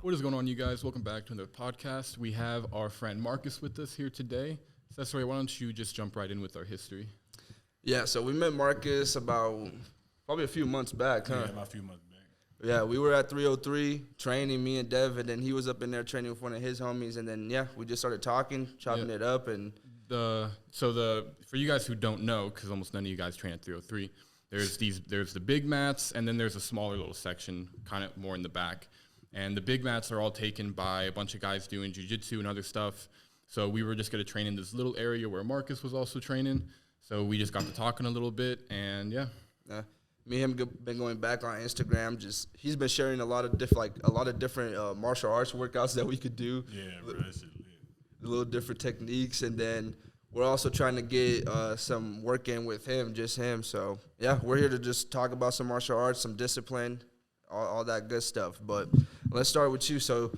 What is going on, you guys? Welcome back to another podcast. We have our friend Marcus with us here today. Cesare, why don't you just jump right in with our history? Yeah, so we met Marcus about probably a few months back, huh? Yeah, about a few months back. Yeah, we were at 303 training, me and Dev, and then he was up in there training with one of his homies, and then, yeah, we just started talking, chopping it up. And for you guys who don't know, because almost none of you guys train at 303, there's the big mats, and then there's a smaller little section, kind of more in the back. And the big mats are all taken by a bunch of guys doing jiu-jitsu and other stuff. So we were just going to train in this little area where Marcus was also training. So we just got to talking a little bit, and yeah. Me and him been going back on Instagram. He's been sharing a lot of different martial arts workouts that we could do. Yeah, bro, that shit lit. Little different techniques, and then we're also trying to get some work in with him, just him. So yeah, we're here to just talk about some martial arts, some discipline, all that good stuff. But let's start with you. So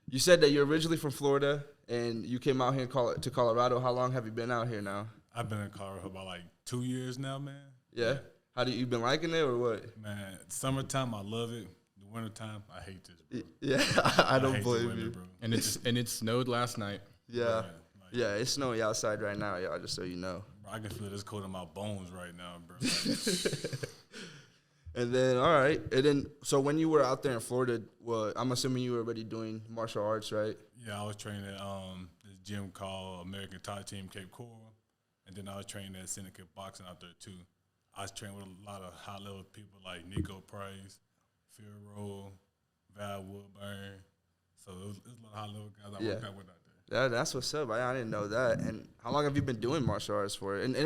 you said that you're originally from Florida, and you came out here to Colorado. How long have you been out here now? I've been in Colorado for about 2 years now, man. Yeah. You been liking it or what? Man, summertime I love it. The wintertime I hate this, bro. Yeah, I don't blame winter, you. Bro. And it snowed last night. Yeah. Yeah, it's snowy outside right now, y'all, just so you know. Bro, I can feel this cold in my bones right now, bro. And then, all right. And then, so when you were out there in Florida, I'm assuming you were already doing martial arts, right? Yeah, I was training at this gym called American Top Team Cape Coral. And then I was training at Syndicate Boxing out there, too. I was training with a lot of high-level people like Nico Price, Phil Rowe, Val Woodburn. So it was a lot of high-level guys I worked out with out there. Yeah, that's what's up. I didn't know that. And how long have you been doing martial arts for? And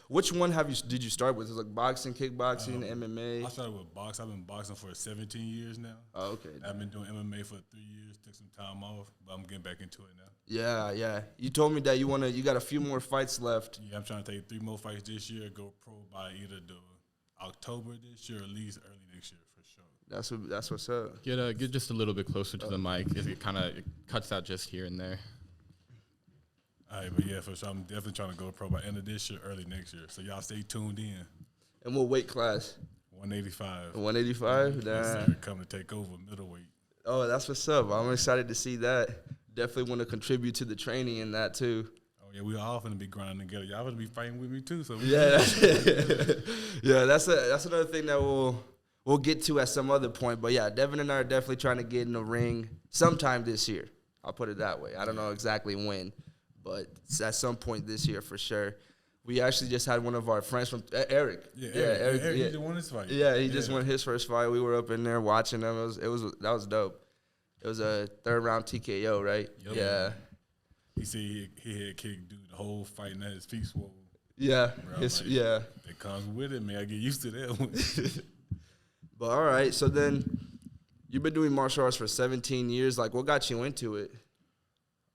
which one did you start with? Is it boxing, kickboxing, MMA? I started with boxing. I've been boxing for 17 years now. Oh, okay. I've been doing MMA for 3 years. Took some time off, but I'm getting back into it now. Yeah. You told me that you got a few more fights left. Yeah, I'm trying to take 3 more fights this year. Go pro by either the October this year or at least early next year for sure. That's what's up. Get just a little bit closer to the mic. It kind of cuts out just here and there. All right, but yeah, for sure, I'm definitely trying to go pro by end of this year, early next year. So y'all stay tuned in. And what weight class? 185. 185? Yes, sir. Coming to take over middleweight. Oh, that's what's up. I'm excited to see that. Definitely want to contribute to the training in that too. Oh yeah, we all finna be grinding together. Y'all finna be fighting with me too. So yeah, that's another thing that we'll get to at some other point. But yeah, Devin and I are definitely trying to get in the ring sometime this year. I'll put it that way. I don't know exactly when, but it's at some point this year for sure. We actually just had one of our friends from Eric. Eric he just won his fight. Yeah, he just won his first fight. We were up in there watching him. That was dope. It was a 3rd round TKO, right? Yep. Yeah. He said he had kicked dude the whole fight and his feet swole. Yeah. It comes with it, man. I get used to that one. But all right, so then you've been doing martial arts for 17 years. Like, what got you into it?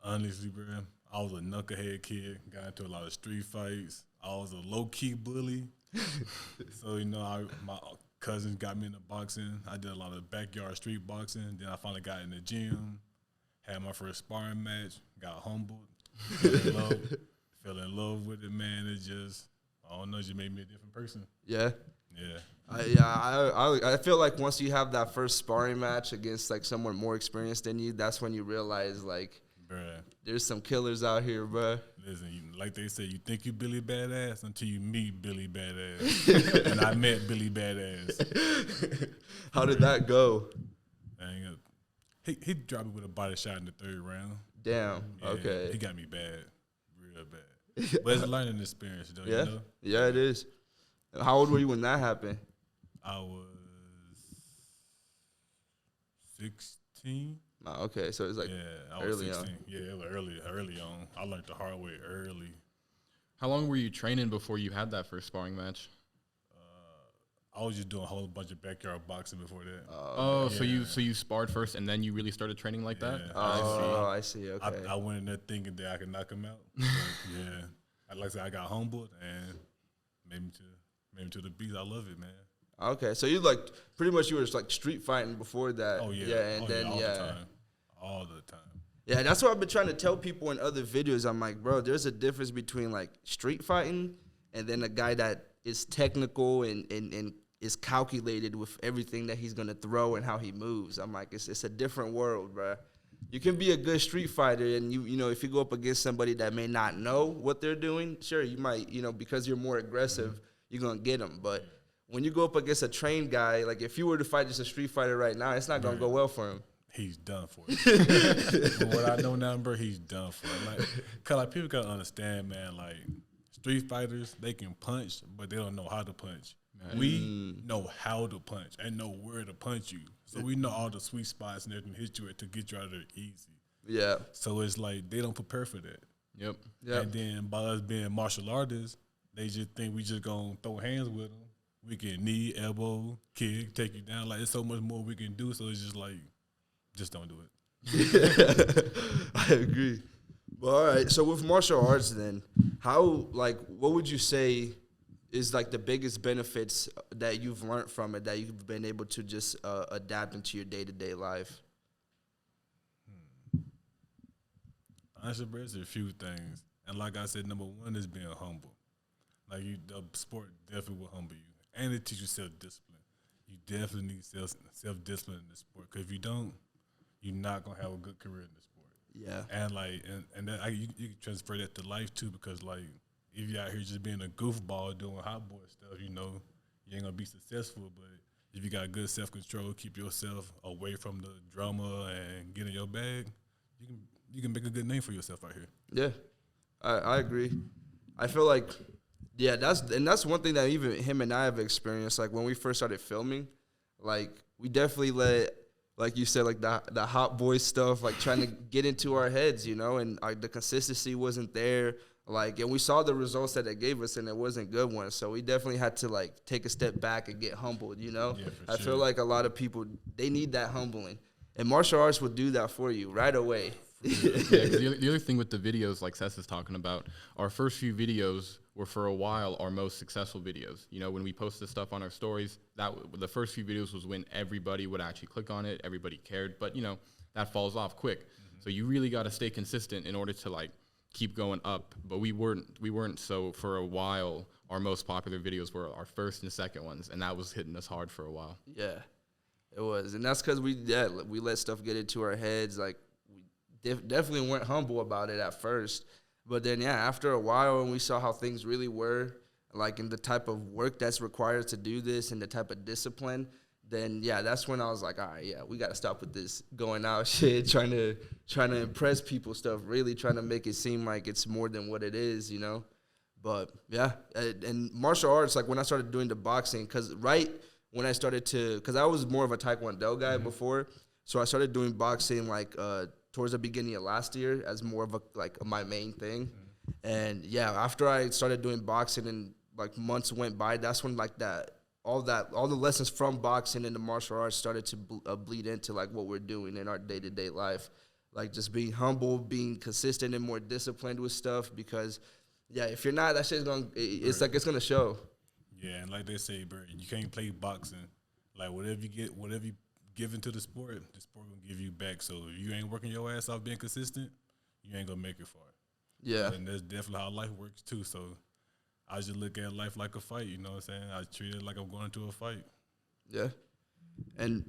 Honestly, bro, I was a knucklehead kid. Got into a lot of street fights. I was a low-key bully. So, my cousins got me into boxing. I did a lot of backyard street boxing. Then I finally got in the gym, had my first sparring match, got humbled, fell in love with it, man. It just, I don't know, it just made me a different person. Yeah? Yeah. I feel like once you have that first sparring match against, someone more experienced than you, that's when you realize, bruh, there's some killers out here, bruh. Listen, like they say, you think you Billy Badass until you meet Billy Badass. And I met Billy Badass. How did that go? He dropped me with a body shot in the 3rd round. Damn, Yeah, okay. He got me bad, real bad. But it's a learning experience, though, Yeah? you know? Yeah, it is. How old were you when that happened? I was 16. Oh, okay, so it was I was early 16. on. Yeah, it was early on. I learned the hard way early. How long were you training before you had that first sparring match? I was just doing a whole bunch of backyard boxing before that. So you sparred first and then you really started training like that? Oh, I see. Okay. I went in there thinking that I could knock him out. Like I said, I got humbled and made me to the beast. I love it, man. Okay, so you pretty much you were just street fighting before that. Oh yeah. Yeah, and all the time. Yeah, that's what I've been trying to tell people in other videos. I'm like, bro, there's a difference between street fighting and then a guy that is technical and is calculated with everything that he's gonna throw and how he moves. I'm like, it's a different world, bro. You can be a good street fighter, and you know, if you go up against somebody that may not know what they're doing, sure, you might, you know, because you're more aggressive, you're gonna get them. But when you go up against a trained guy, like if you were to fight just a street fighter right now, it's not gonna go well for him. He's done for it. From what I know now, bro, he's done for it. Like, cause like people gotta understand, man. Like street fighters, they can punch, but they don't know how to punch. We know how to punch and know where to punch you. So we know all the sweet spots and everything to hit you at to get you out of there easy. Yeah. So it's like they don't prepare for that. Yep. And then by us being martial artists, they just think we just gonna throw hands with them. We can knee, elbow, kick, take you down. Like, there's so much more we can do. So it's just like, just don't do it. I agree. But all right, so with martial arts then, how, like, what would you say is like the biggest benefits that you've learned from it that you've been able to just adapt into your day-to-day life? Honestly, bro, it's a few things. And like I said, number one is being humble. Like, the sport definitely will humble you. And it teaches you self-discipline. You definitely need self-discipline in the sport. Because if you don't, you're not going to have a good career in the sport. Yeah. And, like, and that, you can transfer that to life, too, because, like, if you're out here just being a goofball doing hot boy stuff, you know, you ain't going to be successful. But if you got good self-control, keep yourself away from the drama and get in your bag, you can make a good name for yourself out here. Yeah, I agree. I feel like, yeah, that's one thing that even him and I have experienced. Like, when we first started filming, like, we definitely let, like you said, like the hot boy stuff, like trying to get into our heads, you know, and the consistency wasn't there. Like, and we saw the results that it gave us, and it wasn't good ones. So we definitely had to, like, take a step back and get humbled, you know? Yeah, I feel like a lot of people, they need that humbling. And martial arts will do that for you right away. Yeah, 'cause the other thing with the videos, like Seth is talking about, our first few videos were for a while our most successful videos. You know, when we posted stuff on our stories, the first few videos was when everybody would actually click on it, everybody cared. But, you know, that falls off quick. So you really got to stay consistent in order to, like, keep going up. But we weren't. So for a while, our most popular videos were our first and second ones, and that was hitting us hard for a while. Yeah, it was. And that's because we let stuff get into our heads. Like, we definitely weren't humble about it at first. But then, yeah, after a while, and we saw how things really were, like, in the type of work that's required to do this and the type of discipline, then, yeah, that's when I was like, all right, yeah, we got to stop with this going out shit, trying to impress people stuff, really trying to make it seem like it's more than what it is, you know? But, yeah, and martial arts, like, when I started doing the boxing, because right when I started to, because I was more of a Taekwondo guy before, so I started doing boxing, like, towards the beginning of last year as more of my main thing. And, yeah, after I started doing boxing and, like, months went by, that's when, like, all the lessons from boxing and the martial arts started to bleed into, like, what we're doing in our day-to-day life. Like, just being humble, being consistent and more disciplined with stuff, because, yeah, if you're not, that shit's it's like, it's going to show. Yeah, and like they say, bro, you can't play boxing. Like, whatever you give into the sport going to give you back. So if you ain't working your ass off being consistent, you ain't going to make it far. Yeah. And that's definitely how life works, too. So I just look at life like a fight, you know what I'm saying? I treat it like I'm going into a fight. Yeah. And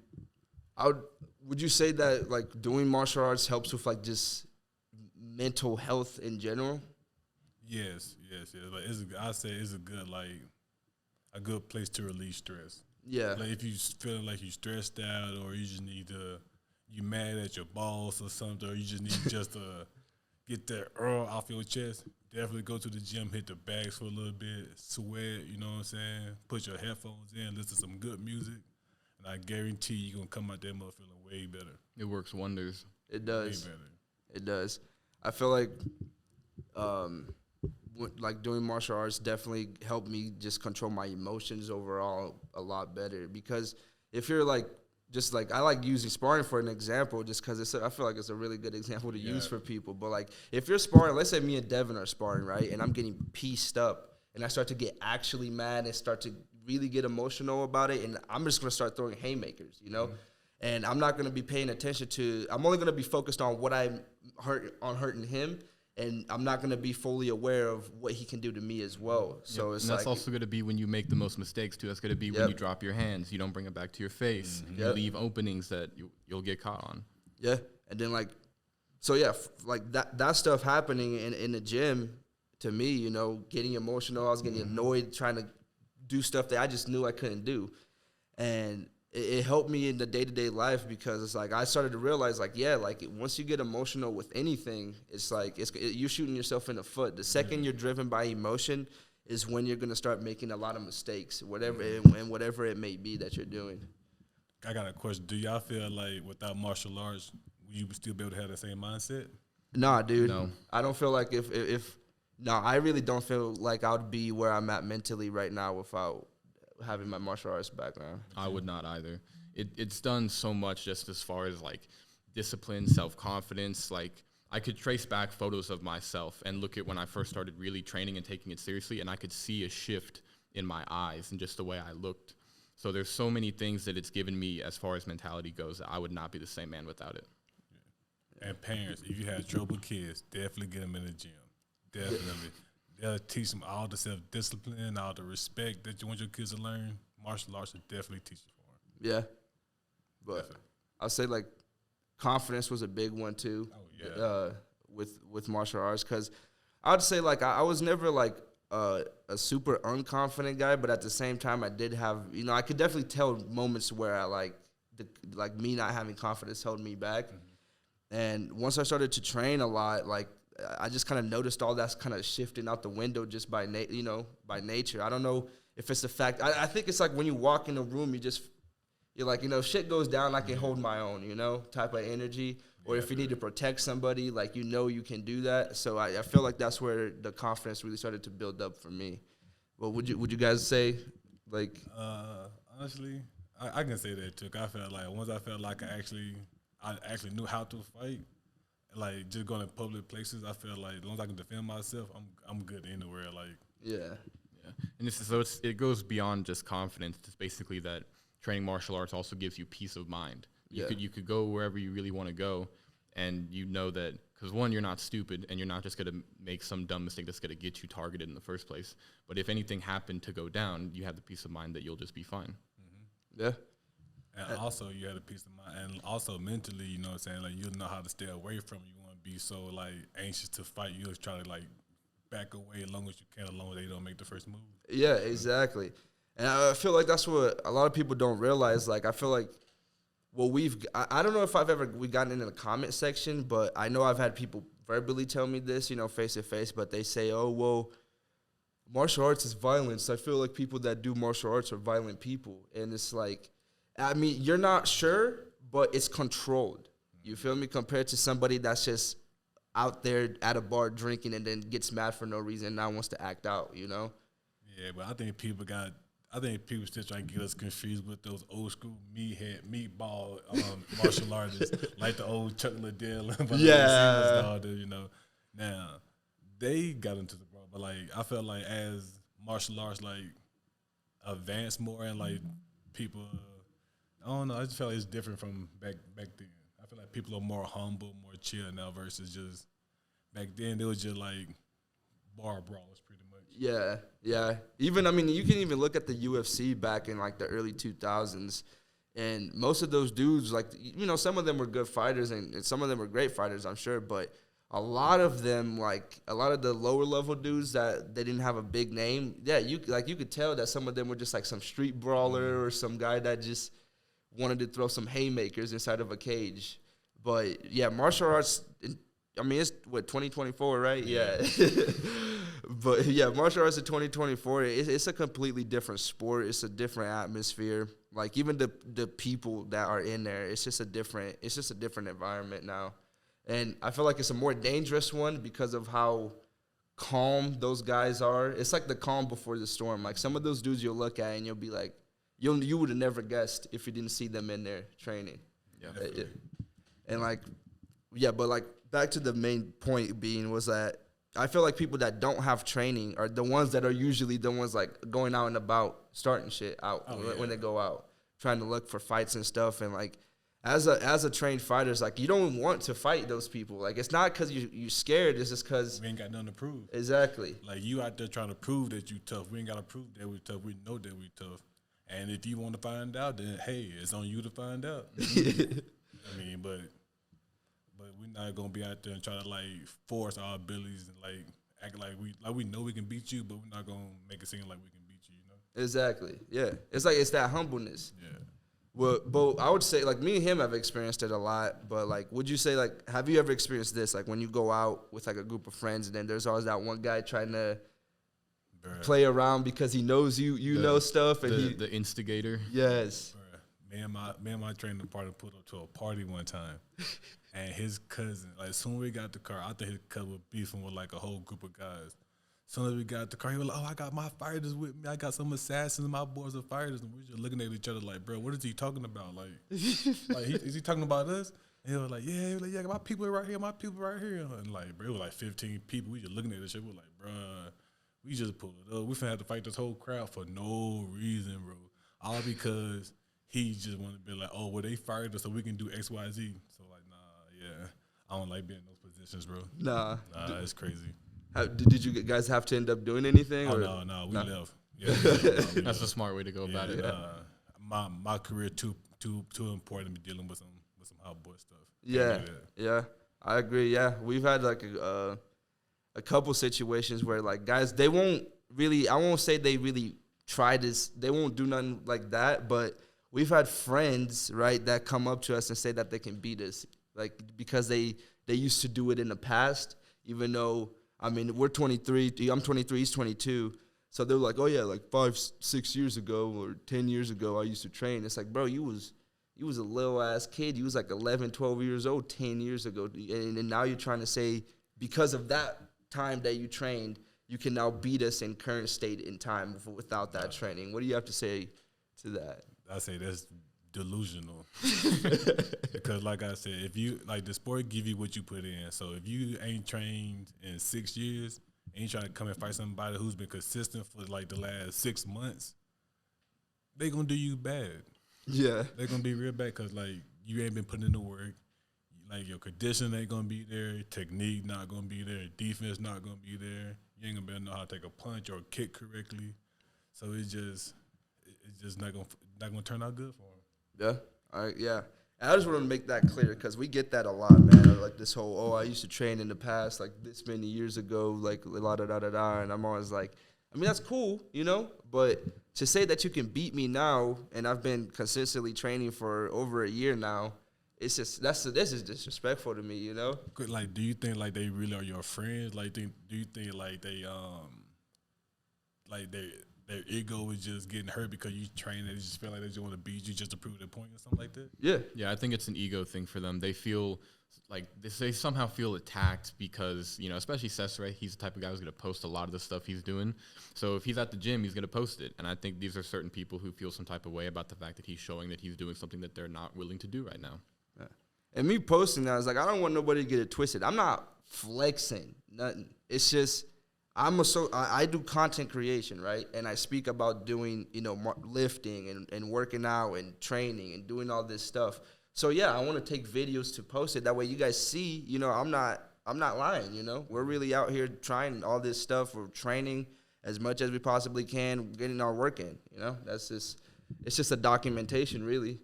would you say that, like, doing martial arts helps with, like, just mental health in general? Yes. Like, I say it's a good place to release stress. Yeah. Like, if you feeling like you stressed out, or you just need you mad at your boss or something, or you just need just to get that off your chest, definitely go to the gym, hit the bags for a little bit, sweat, you know what I'm saying? Put your headphones in, listen to some good music, and I guarantee you're going to come out there feeling way better. It works wonders. It does. Way better. It does. I feel like doing martial arts definitely helped me just control my emotions overall a lot better, because if you're, like, just, like, I like using sparring for an example just because I feel like it's a really good example to use for people. But, like, if you're sparring, let's say me and Devin are sparring, right, and I'm getting pieced up, and I start to get actually mad and start to really get emotional about it, and I'm just going to start throwing haymakers, you know? And I'm not going to be paying attention to – I'm only going to be focused on what I'm hurting him, and I'm not gonna be fully aware of what he can do to me as well. So it's and that's like, also going to be when you make the most mistakes too. That's going to be when you drop your hands, you don't bring it back to your face, you leave openings that you'll get caught on. yeah, and then like, so yeah, like that stuff happening in the gym to me, you know, getting emotional. I was getting annoyed trying to do stuff that I just knew I couldn't do, and it helped me in the day-to-day life because it's like I started to realize, like, yeah, like once you get emotional with anything, it's like you're shooting yourself in the foot. The second you're driven by emotion is when you're gonna start making a lot of mistakes, whatever it may be that you're doing. I got a question. Do y'all feel like without martial arts, you would still be able to have the same mindset? Nah, dude. No. I don't feel like I really don't feel like I would be where I'm at mentally right now without having my martial arts background. I would not either. It's done so much just as far as like discipline, self-confidence. Like I could trace back photos of myself and look at when I first started really training and taking it seriously, and I could see a shift in my eyes and just the way I looked. So there's so many things that it's given me as far as mentality goes that I would not be the same man without it. And parents, if you have troubled kids, definitely get them in the gym. Definitely. They'll teach them all the self-discipline, all the respect that you want your kids to learn. Martial arts will definitely teach you for them. Yeah. But Definitely. I'll say, like, confidence was a big one, too. Oh, yeah. With martial arts. Because I would say, like, I was never, like, a super unconfident guy, but at the same time, I did have, you know, I could definitely tell moments where I, like me not having confidence held me back. Mm-hmm. And once I started to train a lot, like, I just kind of noticed all that's kind of shifting out the window just by nature. I don't know if it's the fact. I think it's like when you walk in a room, you're like, you know, shit goes down, I can hold my own, you know, type of energy. Or if you need to protect somebody, like, you know, you can do that. So I feel like that's where the confidence really started to build up for me. Well, would you guys say, like? Honestly, I can say that too. I felt like once I felt like I actually knew how to fight. Like, just going to public places, I feel like as long as I can defend myself, I'm good anywhere. Like, yeah. And it goes beyond just confidence. It's basically that training martial arts also gives you peace of mind. You could go wherever you really want to go, and you know that because one, you're not stupid, and you're not just gonna make some dumb mistake that's gonna get you targeted in the first place. But if anything happened to go down, you have the peace of mind that you'll just be fine. Mm-hmm. Yeah. And also, you had a peace of mind, and also mentally, you know what I'm saying? Like, you'll know how to stay away from it. You won't be so, like, anxious to fight. You'll try to, like, back away as long as you can, as long as they don't make the first move. Yeah, exactly. And I feel like that's what a lot of people don't realize. Like, I feel like, well, I don't know if we gotten into the comment section, but I know I've had people verbally tell me this, you know, face to face, but they say, oh, well, martial arts is violence. I feel like people that do martial arts are violent people. And it's like, I mean, you're not sure, but it's controlled. You feel me? Compared to somebody that's just out there at a bar drinking and then gets mad for no reason and now wants to act out, you know? Yeah, but I think people still trying to get us confused with those old school meatball martial artists, like the old Chuck Liddell. Yeah. You know. Now, they got into the bro, but, like, I felt like as martial arts, like, advanced more and, like, people, I don't know, I just felt like it's different from back then. I feel like people are more humble, more chill now versus just back then. They was just, like, bar brawlers pretty much. Yeah. Even, I mean, you can even look at the UFC back in, like, the early 2000s, and most of those dudes, like, you know, some of them were good fighters, and some of them were great fighters, I'm sure, but a lot of them, like, a lot of the lower-level dudes that they didn't have a big name, yeah, you could tell that some of them were just, like, some street brawler or some guy that just wanted to throw some haymakers inside of a cage. But, yeah, martial arts, I mean, it's, 2024, right? Yeah. But, yeah, martial arts in 2024, it's a completely different sport. It's a different atmosphere. Like, even the people that are in there, it's just a different environment now. And I feel like it's a more dangerous one because of how calm those guys are. It's like the calm before the storm. Like, some of those dudes you'll look at and you'll be like, you would have never guessed if you didn't see them in there training. Yeah. And, like, yeah, but, like, back to the main point being was that I feel like people that don't have training are the ones that are usually the ones, like, going out and about, starting shit out when they go out, trying to look for fights and stuff. And, like, as a trained fighter, it's like you don't want to fight those people. Like it's not because you scared. It's just because We ain't got nothing to prove. exactly. Like you out there trying to prove that you tough. We ain't gotta prove that we tough. We know that we tough. And if you want to find out, then hey, it's on you to find out. I mean, but we're not gonna be out there and try to like force our abilities and like act like we know we can beat you, but we're not gonna make it seem like we can beat you. You know? Exactly. Yeah. It's like it's that humbleness. Yeah. Well, but I would say like me and him have experienced it a lot. But like, would you say like, have you ever experienced this? Like when you go out with like a group of friends, and then there's always that one guy trying to Bruh. play around because he knows you know stuff, and The instigator. yes. Bruh. Me and my training partner pulled up to a party one time, and his cousin, like as soon as we got the car, I think his cousin was beefing with like a whole group of guys. As soon as we got the car, he was like, "Oh, I got my fighters with me. I got some assassins. My boys are fighters." And we just looking at each other like, "Bro, what is he talking about? Like, is he talking about us?" And he was like, "Yeah, my people are right here. My people right here." And like, bro, it was like 15 people. We just looking at this shit. We're like, "Bro, we just pulled it up. We finna have to fight this whole crowd for no reason, bro. All because he just wanted to be like, oh, well, they fired us so we can do X, Y, Z." So like, nah, yeah, I don't like being in those positions, bro. Nah. It's crazy. Did you guys have to end up doing anything? Oh or? no, we Nah. left. Yeah, we left. That's a smart way to go about it. My career too important to be dealing with some hot boy stuff. Yeah, Can't do that. yeah, I agree. Yeah, we've had like a couple situations where like guys, they won't really. I won't say they really try this. They won't do nothing like that. But we've had friends, right, that come up to us and say that they can beat us, like because they used to do it in the past. Even though I mean we're 23, I'm 23, he's 22. So they're like, oh yeah, like 5-6 years ago or 10 years ago, I used to train. It's like, bro, you was a little ass kid. You was like 11, 12 years old 10 years ago. And now you're trying to say because of that time that you trained, you can now beat us in current state in time without that training. What do you have to say to that? I say that's delusional. Because like I said, if you like the sport give you what you put in. So if you ain't trained in 6 years and you try to come and fight somebody who's been consistent for like the last 6 months, they gonna do you bad. Yeah. They're gonna be real bad because like you ain't been putting in the work. Like your condition ain't gonna be there, technique not gonna be there, defense not gonna be there. You ain't gonna be able to know how to take a punch or kick correctly. So it's just not gonna turn out good for him. Yeah. Yeah. And I just want to make that clear because we get that a lot, man. Like this whole, oh, I used to train in the past, like this many years ago, like la da da da da. And I'm always like, I mean, that's cool, you know, but to say that you can beat me now, and I've been consistently training for over a year now, it's just this is disrespectful to me, you know. Like, do you think like they really are your friends? Like, do you think like they like their ego is just getting hurt because you train and they just feel like they just want to beat you just to prove their point or something like that? Yeah. Yeah, I think it's an ego thing for them. They feel like they somehow feel attacked because, you know, especially Cesare, he's the type of guy who's going to post a lot of the stuff he's doing. So if he's at the gym, he's going to post it. And I think these are certain people who feel some type of way about the fact that he's showing that he's doing something that they're not willing to do right now. Yeah. And me posting that, I was like, I don't want nobody to get it twisted. I'm not flexing, nothing. It's just I do content creation, right? And I speak about doing, you know, lifting and working out and training and doing all this stuff. So yeah, I want to take videos to post it. That way you guys see, you know, I'm not lying, you know. We're really out here trying all this stuff. We're training as much as we possibly can, getting our work in, you know. It's just a documentation, really.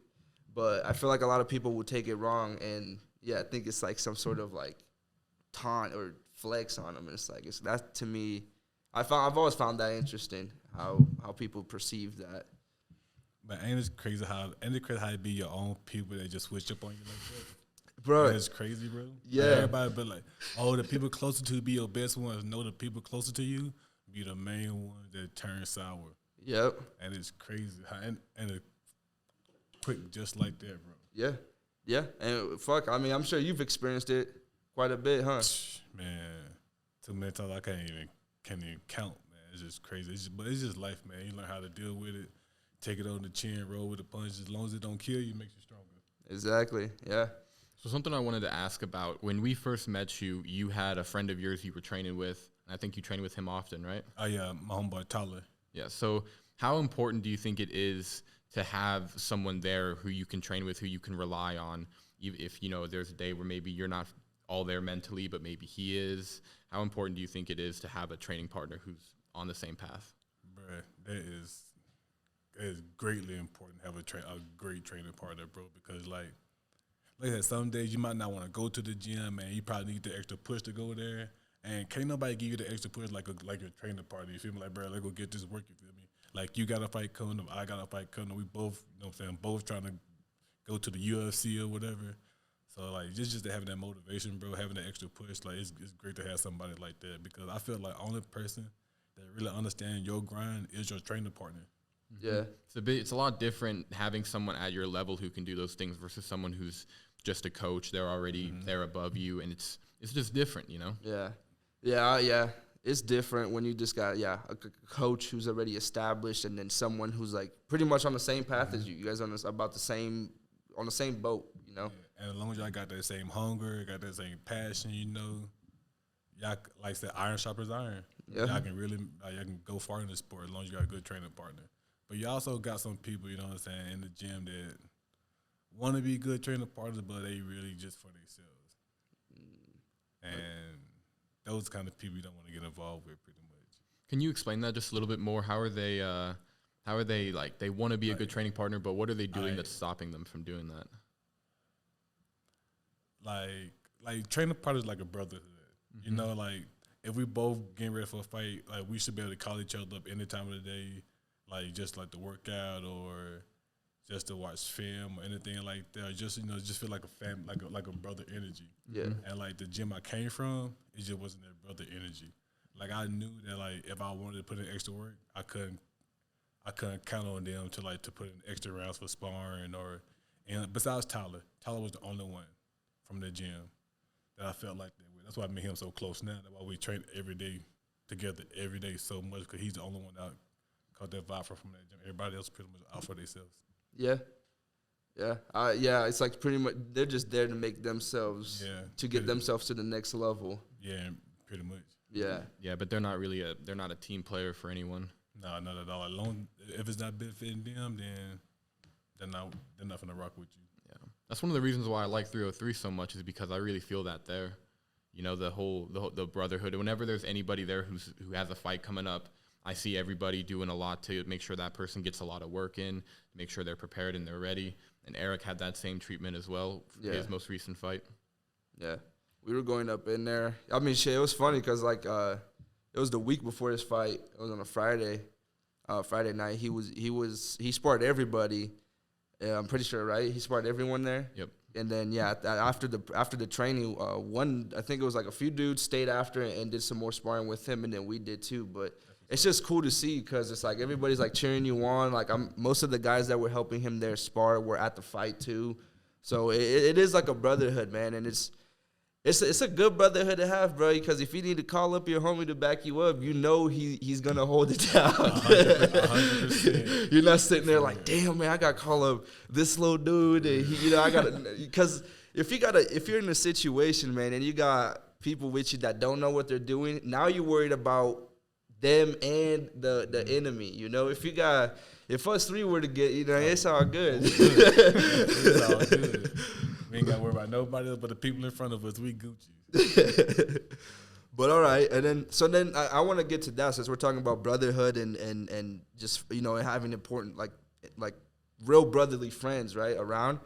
But I feel like a lot of people will take it wrong, and yeah, I think it's like some sort of like taunt or flex on them. And it's like that to me. I've always found that interesting how people perceive that. But ain't it crazy how it be your own people that just switch up on you like that? Bro, That's crazy, bro. Yeah. Like everybody be like, oh, the people closer to you be your best ones. No, the people closer to you be the main ones that turn sour. Yep. And it's crazy how and it quick just like that, bro. Yeah. Yeah. And fuck, I mean, I'm sure you've experienced it quite a bit, huh? Man, too many times I can't even count, man. It's just crazy. But it's just life, man. You learn how to deal with it. Take it on the chin, roll with the punch. As long as it don't kill you, it makes you stronger. Exactly. Yeah. So something I wanted to ask about, when we first met you, you had a friend of yours you were training with. And I think you train with him often, right? Oh, yeah, my homeboy Tyler. Yeah. So how important do you think it is to have someone there who you can train with, who you can rely on, if there's a day where maybe you're not all there mentally, but maybe he is. How important do you think it is to have a training partner who's on the same path? Bruh, that is greatly important to have a great training partner, bro, because like I said, some days you might not want to go to the gym, and you probably need the extra push to go there. And can't nobody give you the extra push like your training partner. You feel me? Like, bro, let's go get this work. You feel me? Like, you got a fight coming up, I got a fight coming up. We both, both trying to go to the UFC or whatever. So, like, just to having that motivation, bro, having that extra push, like, it's great to have somebody like that, because I feel like only person that really understands your grind is your training partner. Yeah. It's a lot different having someone at your level who can do those things versus someone who's just a coach. They're already there above you, and it's just different, Yeah. It's different when you just got a coach who's already established, and then someone who's like pretty much on the same path as you. You guys on the same boat, Yeah. And as long as y'all got that same hunger, got that same passion, y'all, like I said, iron sharpens iron. Yeah. Y'all can really y'all can go far in the sport as long as you got a good training partner. But you also got some people, in the gym that want to be good training partners, but they really just for themselves. And those kind of people you don't want to get involved with, pretty much. Can you explain that just a little bit more? How are they like, they want to be a good training partner, but what are they doing that's stopping them from doing that? Like training partners like a brotherhood. Like if we both getting ready for a fight, like we should be able to call each other up any time of the day, like just like to work out or just to watch film or anything like that. Or just feel like a family, like a brother energy. Yeah. And like the gym I came from, it just wasn't that brother energy. Like I knew that like if I wanted to put in extra work, I couldn't count on them to put in extra rounds for sparring and besides Tyler was the only one from the gym that I felt like that with. That's why I made him so close now. That's why we train every day together every day so much, because he's the only one that caught that vibe from that gym. Everybody else pretty much out for themselves. Yeah. It's like pretty much they're just there to make themselves to get themselves to the next level. Yeah, pretty much. Yeah, But they're not a team player for anyone. No, not at all. Alone, if it's not benefiting them, then they're not gonna rock with you. Yeah, that's one of the reasons why I like 303 so much, is because I really feel that there. The brotherhood. Whenever there's anybody there who has a fight coming up, I see everybody doing a lot to make sure that person gets a lot of work in, make sure they're prepared and they're ready. And Eric had that same treatment as well for his most recent fight. Yeah, we were going up in there. I mean, it was funny because like it was the week before his fight. It was on a Friday night. He sparred everybody. Yeah, I'm pretty sure, right? He sparred everyone there. Yep. And then after the training, I think it was like a few dudes stayed after and did some more sparring with him, and then we did too. But it's just cool to see because it's like everybody's like cheering you on. Like most of the guys that were helping him there spar were at the fight too. So it is like a brotherhood, man, and it's a good brotherhood to have, bro. Because if you need to call up your homie to back you up, he's gonna hold it down. 100%. You're not sitting there like, damn, man, I got to call up this little dude, and I got to, because if you're in a situation, man, and you got people with you that don't know what they're doing, now you're worried about them and the enemy. If us three were to get, it's all good. It's all good. We ain't got to worry about nobody else but the people in front of us. We Gucci. But all right, and then I want to get to that since we're talking about brotherhood and just having important like real brotherly friends right around.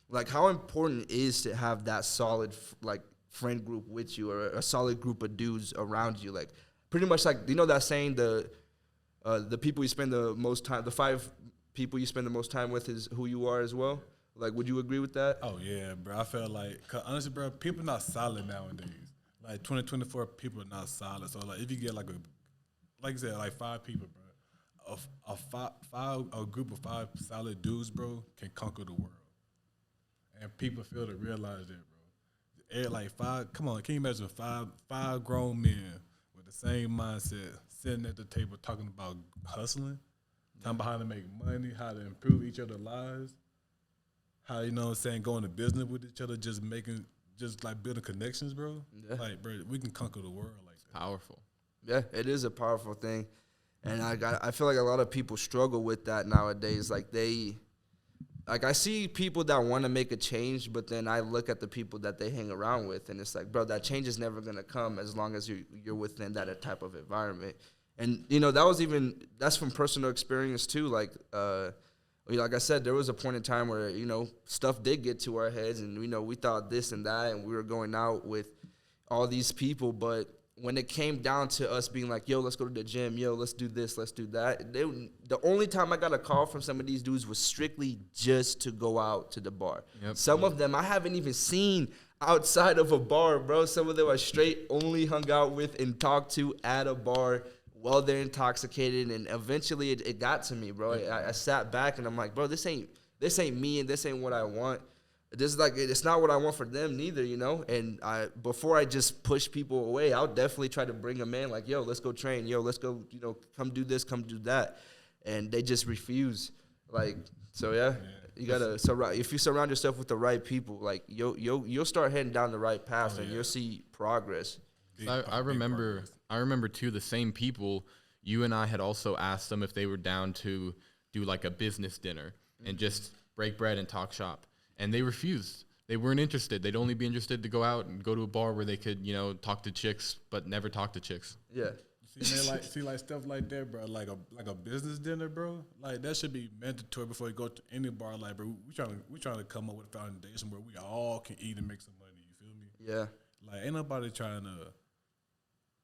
Like how important it is to have that solid like friend group with you, or a solid group of dudes around you. Like pretty much like that saying, the people you spend the most time, the 5 people you spend the most time with is who you are as well. Like, would you agree with that? Oh, yeah, bro. I feel like, cause honestly, bro, people not solid nowadays. Like, 2024, people are not solid. So, like, if you get, like you said, like 5 people, bro, a group of 5 solid dudes, bro, can conquer the world. And people fail to realize that, bro. Like, 5, come on, can you imagine 5 grown men with the same mindset sitting at the table talking about hustling, talking about how to make money, how to improve each other's lives? How, going to business with each other, just building connections, bro. Yeah. Like, bro, we can conquer the world like that. Powerful. Yeah, it is a powerful thing. And I feel like a lot of people struggle with that nowadays. Like I see people that want to make a change, but then I look at the people that they hang around with, and it's like, bro, that change is never gonna come as long as you're within that type of environment. And that's from personal experience too. Like I said, there was a point in time where stuff did get to our heads, and we thought this and that, and we were going out with all these people, but when it came down to us being like, yo, let's go to the gym, yo, let's do this, let's do that, the only time I got a call from some of these dudes was strictly just to go out to the bar. Yep. Some of them I haven't even seen outside of a bar, bro. Some of them I straight only hung out with and talked to at a bar while they're intoxicated, and eventually it got to me, bro. I sat back and I'm like, bro, this ain't me, and this ain't what I want. This is it's not what I want for them neither, And before I just push people away, I'll definitely try to bring them in. Like, yo, let's go train. Yo, let's go. Come do this, come do that, and they just refuse. You gotta if you surround yourself with the right people, like you'll start heading down the right path, and you'll see progress. I remember too, the same people. You and I had also asked them if they were down to do like a business dinner and just break bread and talk shop. And they refused. They weren't interested. They'd only be interested to go out and go to a bar where they could, talk to chicks, but never talk to chicks. Yeah. See, man, stuff like that, bro. Like a business dinner, bro. Like that should be mandatory before you go to any bar. Like, bro, we trying to come up with a foundation where we all can eat and make some money. You feel me? Yeah. Like, ain't nobody trying to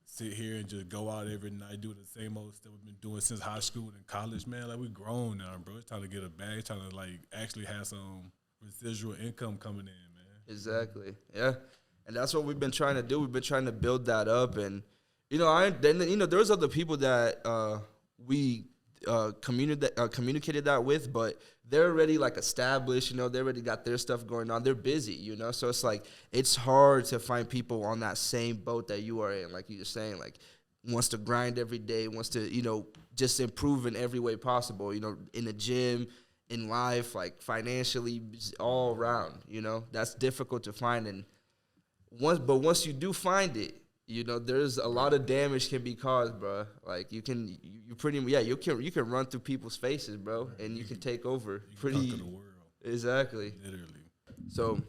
sit here and just go out every night, do the same old stuff we've been doing since high school and college, man. Like, we grown now, bro. It's time to get a bag. Trying to like actually have some residual income coming in, man. Exactly. Yeah. And that's what we've been trying to do. We've been trying to build that up. And, there's other people that we communicated that with, but they're already like established, they already got their stuff going on. They're busy, so it's like, it's hard to find people on that same boat that you are in. Like you were saying, like wants to grind every day, wants to, just improve in every way possible, in the gym, in life, like financially, all around, that's difficult to find. And once you do find it, there's a lot of damage can be caused, bro. Like you can run through people's faces, bro, and you can take over pretty. The world. Exactly. Literally. So,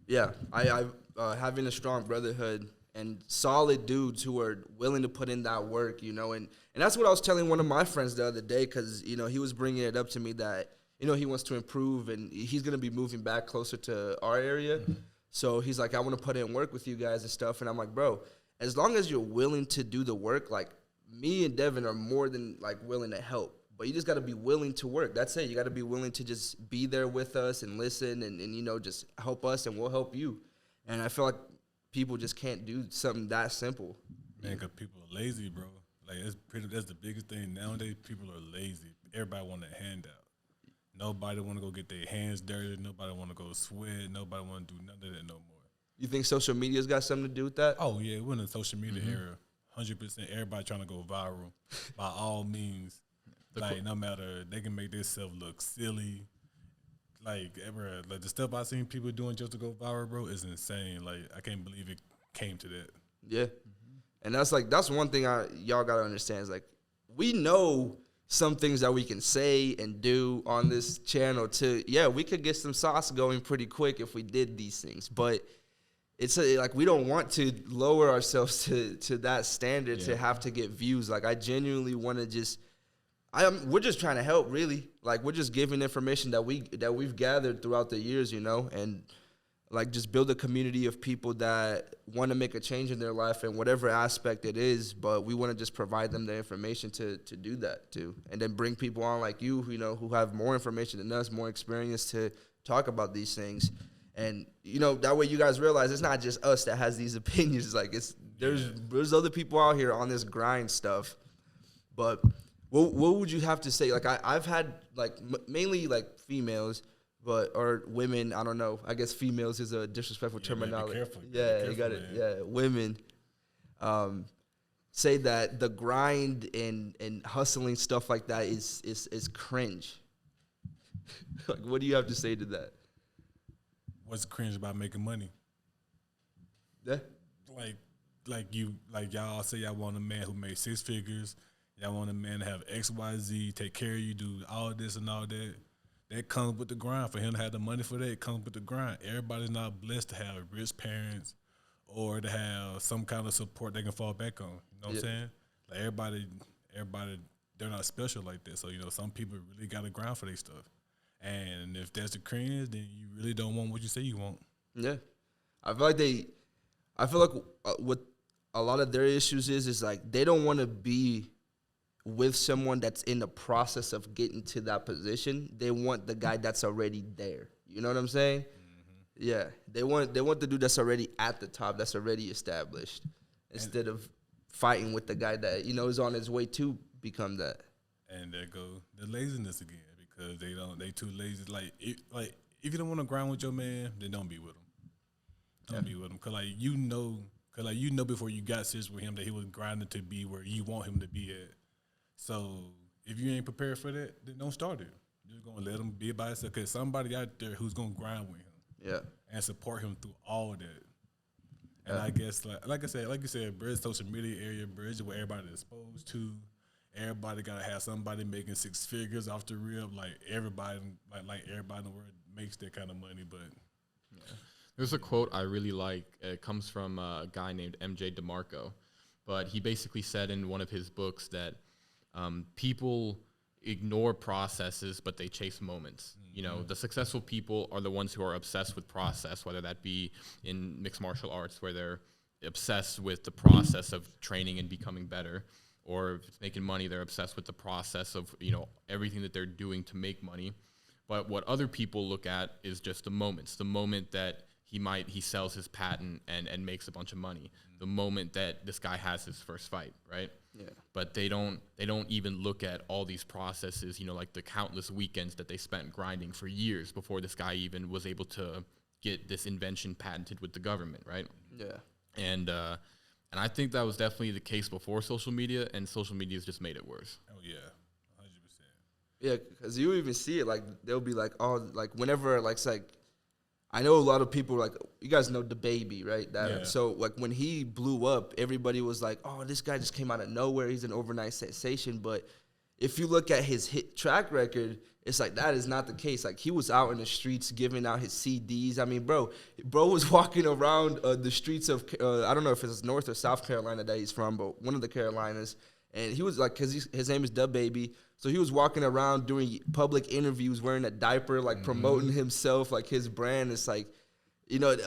yeah, I having a strong brotherhood and solid dudes who are willing to put in that work, and that's what I was telling one of my friends the other day, because he was bringing it up to me that he wants to improve and he's gonna be moving back closer to our area. Mm-hmm. So he's like, I want to put in work with you guys and stuff, and I'm like, bro, as long as you're willing to do the work, like me and Devin are more than like willing to help, but you just got to be willing to work. That's it. You got to be willing to just be there with us and listen and just help us, and we'll help you. And I feel like people just can't do something that simple. Man, because people are lazy, bro. Like that's the biggest thing nowadays. People are lazy. Everybody want a handout. Nobody want to go get their hands dirty. Nobody want to go sweat. Nobody want to do none of that no more. You think social media's got something to do with that? Oh, yeah. We're in the social media era. 100%. Everybody trying to go viral by all means. Like, no matter, they can make themselves look silly. Like the stuff I seen people doing just to go viral, bro, is insane. Like, I can't believe it came to that. Yeah. Mm-hmm. And that's one thing y'all got to understand is, like, we know some things that we can say and do on this channel we could get some sauce going pretty quick if we did these things. But it's like we don't want to lower ourselves to that standard to have to get views. Like, I genuinely want to we're just trying to help, really. Like, we're just giving information that we've gathered throughout the years, and like just build a community of people that want to make a change in their life in whatever aspect it is. But we want to just provide them the information to do that too, and then bring people on like you, who have more information than us, more experience to talk about these things. And, that way you guys realize it's not just us that has these opinions. Like, there's other people out here on this grind stuff. But what would you have to say? Like, I've had, like, mainly, like, females, or women, I don't know. I guess females is a disrespectful terminology. Man, be careful. Yeah, you got it. Yeah, women say that the grind and hustling stuff like that is cringe. Like, what do you have to say to that? What's cringe about making money? Yeah. Like y'all say y'all want a man who made 6 figures. Y'all want a man to have X, Y, Z, take care of you, do all this and all that. That comes with the grind. For him to have the money for that, it comes with the grind. Everybody's not blessed to have rich parents or to have some kind of support they can fall back on. You know what I'm saying? Like everybody, they're not special like that. So, some people really got to grind for their stuff. And if that's the cringe, then you really don't want what you say you want. Yeah. I feel like what a lot of their issues is like they don't want to be with someone that's in the process of getting to that position. They want the guy that's already there. You know what I'm saying? Mm-hmm. Yeah. They want the dude that's already at the top, that's already established, instead of fighting with the guy that, is on his way to become that. And there go the laziness again, because they too lazy. Like if you don't want to grind with your man, then don't be with him. Don't be with him. Cause you know before you got serious with him that he was grinding to be where you want him to be at. So if you ain't prepared for that, then don't start it. You're just gonna let him be by himself, because somebody out there who's gonna grind with him, and support him through all of that. And I guess like you said, bridge social media area, bridge where everybody is exposed to. Everybody gotta have somebody making 6 figures off the rip. Like everybody, like everybody in the world makes that kind of money, but There's a quote I really like. It comes from a guy named MJ DeMarco, but he basically said in one of his books that people ignore processes, but they chase moments. The successful people are the ones who are obsessed with process, whether that be in mixed martial arts, where they're obsessed with the process of training and becoming better, or if it's making money, they're obsessed with the process of, everything that they're doing to make money. But what other people look at is just the moments, the moment that he sells his patent and makes a bunch of money, the moment that this guy has his first fight, right? Yeah. But they don't even look at all these processes, like the countless weekends that they spent grinding for years before this guy even was able to get this invention patented with the government, right? Yeah. And I think that was definitely the case before social media, and social media has just made it worse. Oh yeah, 100%. Yeah, because you even see it, like they'll be like, oh, like whenever, like it's like, I know a lot of people, like, you guys know the baby, right? So, like, when he blew up, everybody was like, oh, this guy just came out of nowhere. He's an overnight sensation. But if you look at his hit track record, it's like that is not the case. Like, he was out in the streets giving out his CDs. I mean, bro was walking around the streets of, I don't know if it's North or South Carolina that he's from, but one of the Carolinas. And he was like, because his name is Da Baby. So he was walking around doing public interviews wearing a diaper, like promoting himself, like his brand. It's like,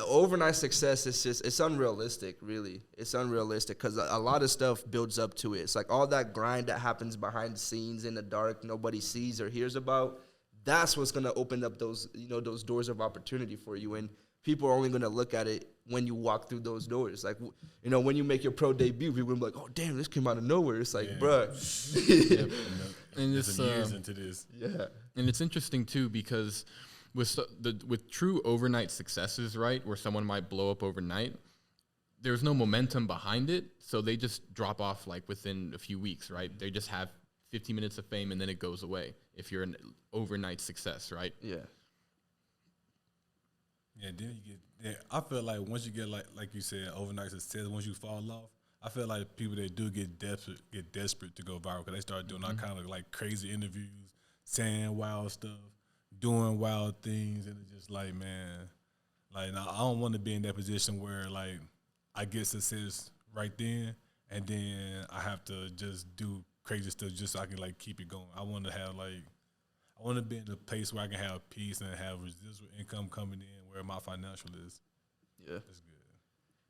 overnight success is it's unrealistic, really. It's unrealistic because a lot of stuff builds up to it. It's like all that grind that happens behind the scenes in the dark, nobody sees or hears about. That's what's going to open up those doors of opportunity for you. And people are only going to look at it when you walk through those doors. Like, when you make your pro debut, people will be like, oh, damn, this came out of nowhere. It's like, bruh. And it's years into this. Yeah. And it's interesting, too, because with true overnight successes, right, where someone might blow up overnight, there's no momentum behind it, so they just drop off, like, within a few weeks, right? They just have 50 minutes of fame, and then it goes away if you're an overnight success, right? Yeah. Yeah, then you get. I feel like once you get like you said, overnight success. Once you fall off, I feel like people that do get desperate to go viral because they start doing all kind of like crazy interviews, saying wild stuff, doing wild things, and it's just like, man, like now, I don't want to be in that position where like I get success right then, and then I have to just do crazy stuff just so I can like keep it going. I want to have like. I want to be in a place where I can have peace and have residual income coming in where my financial is. Yeah. That's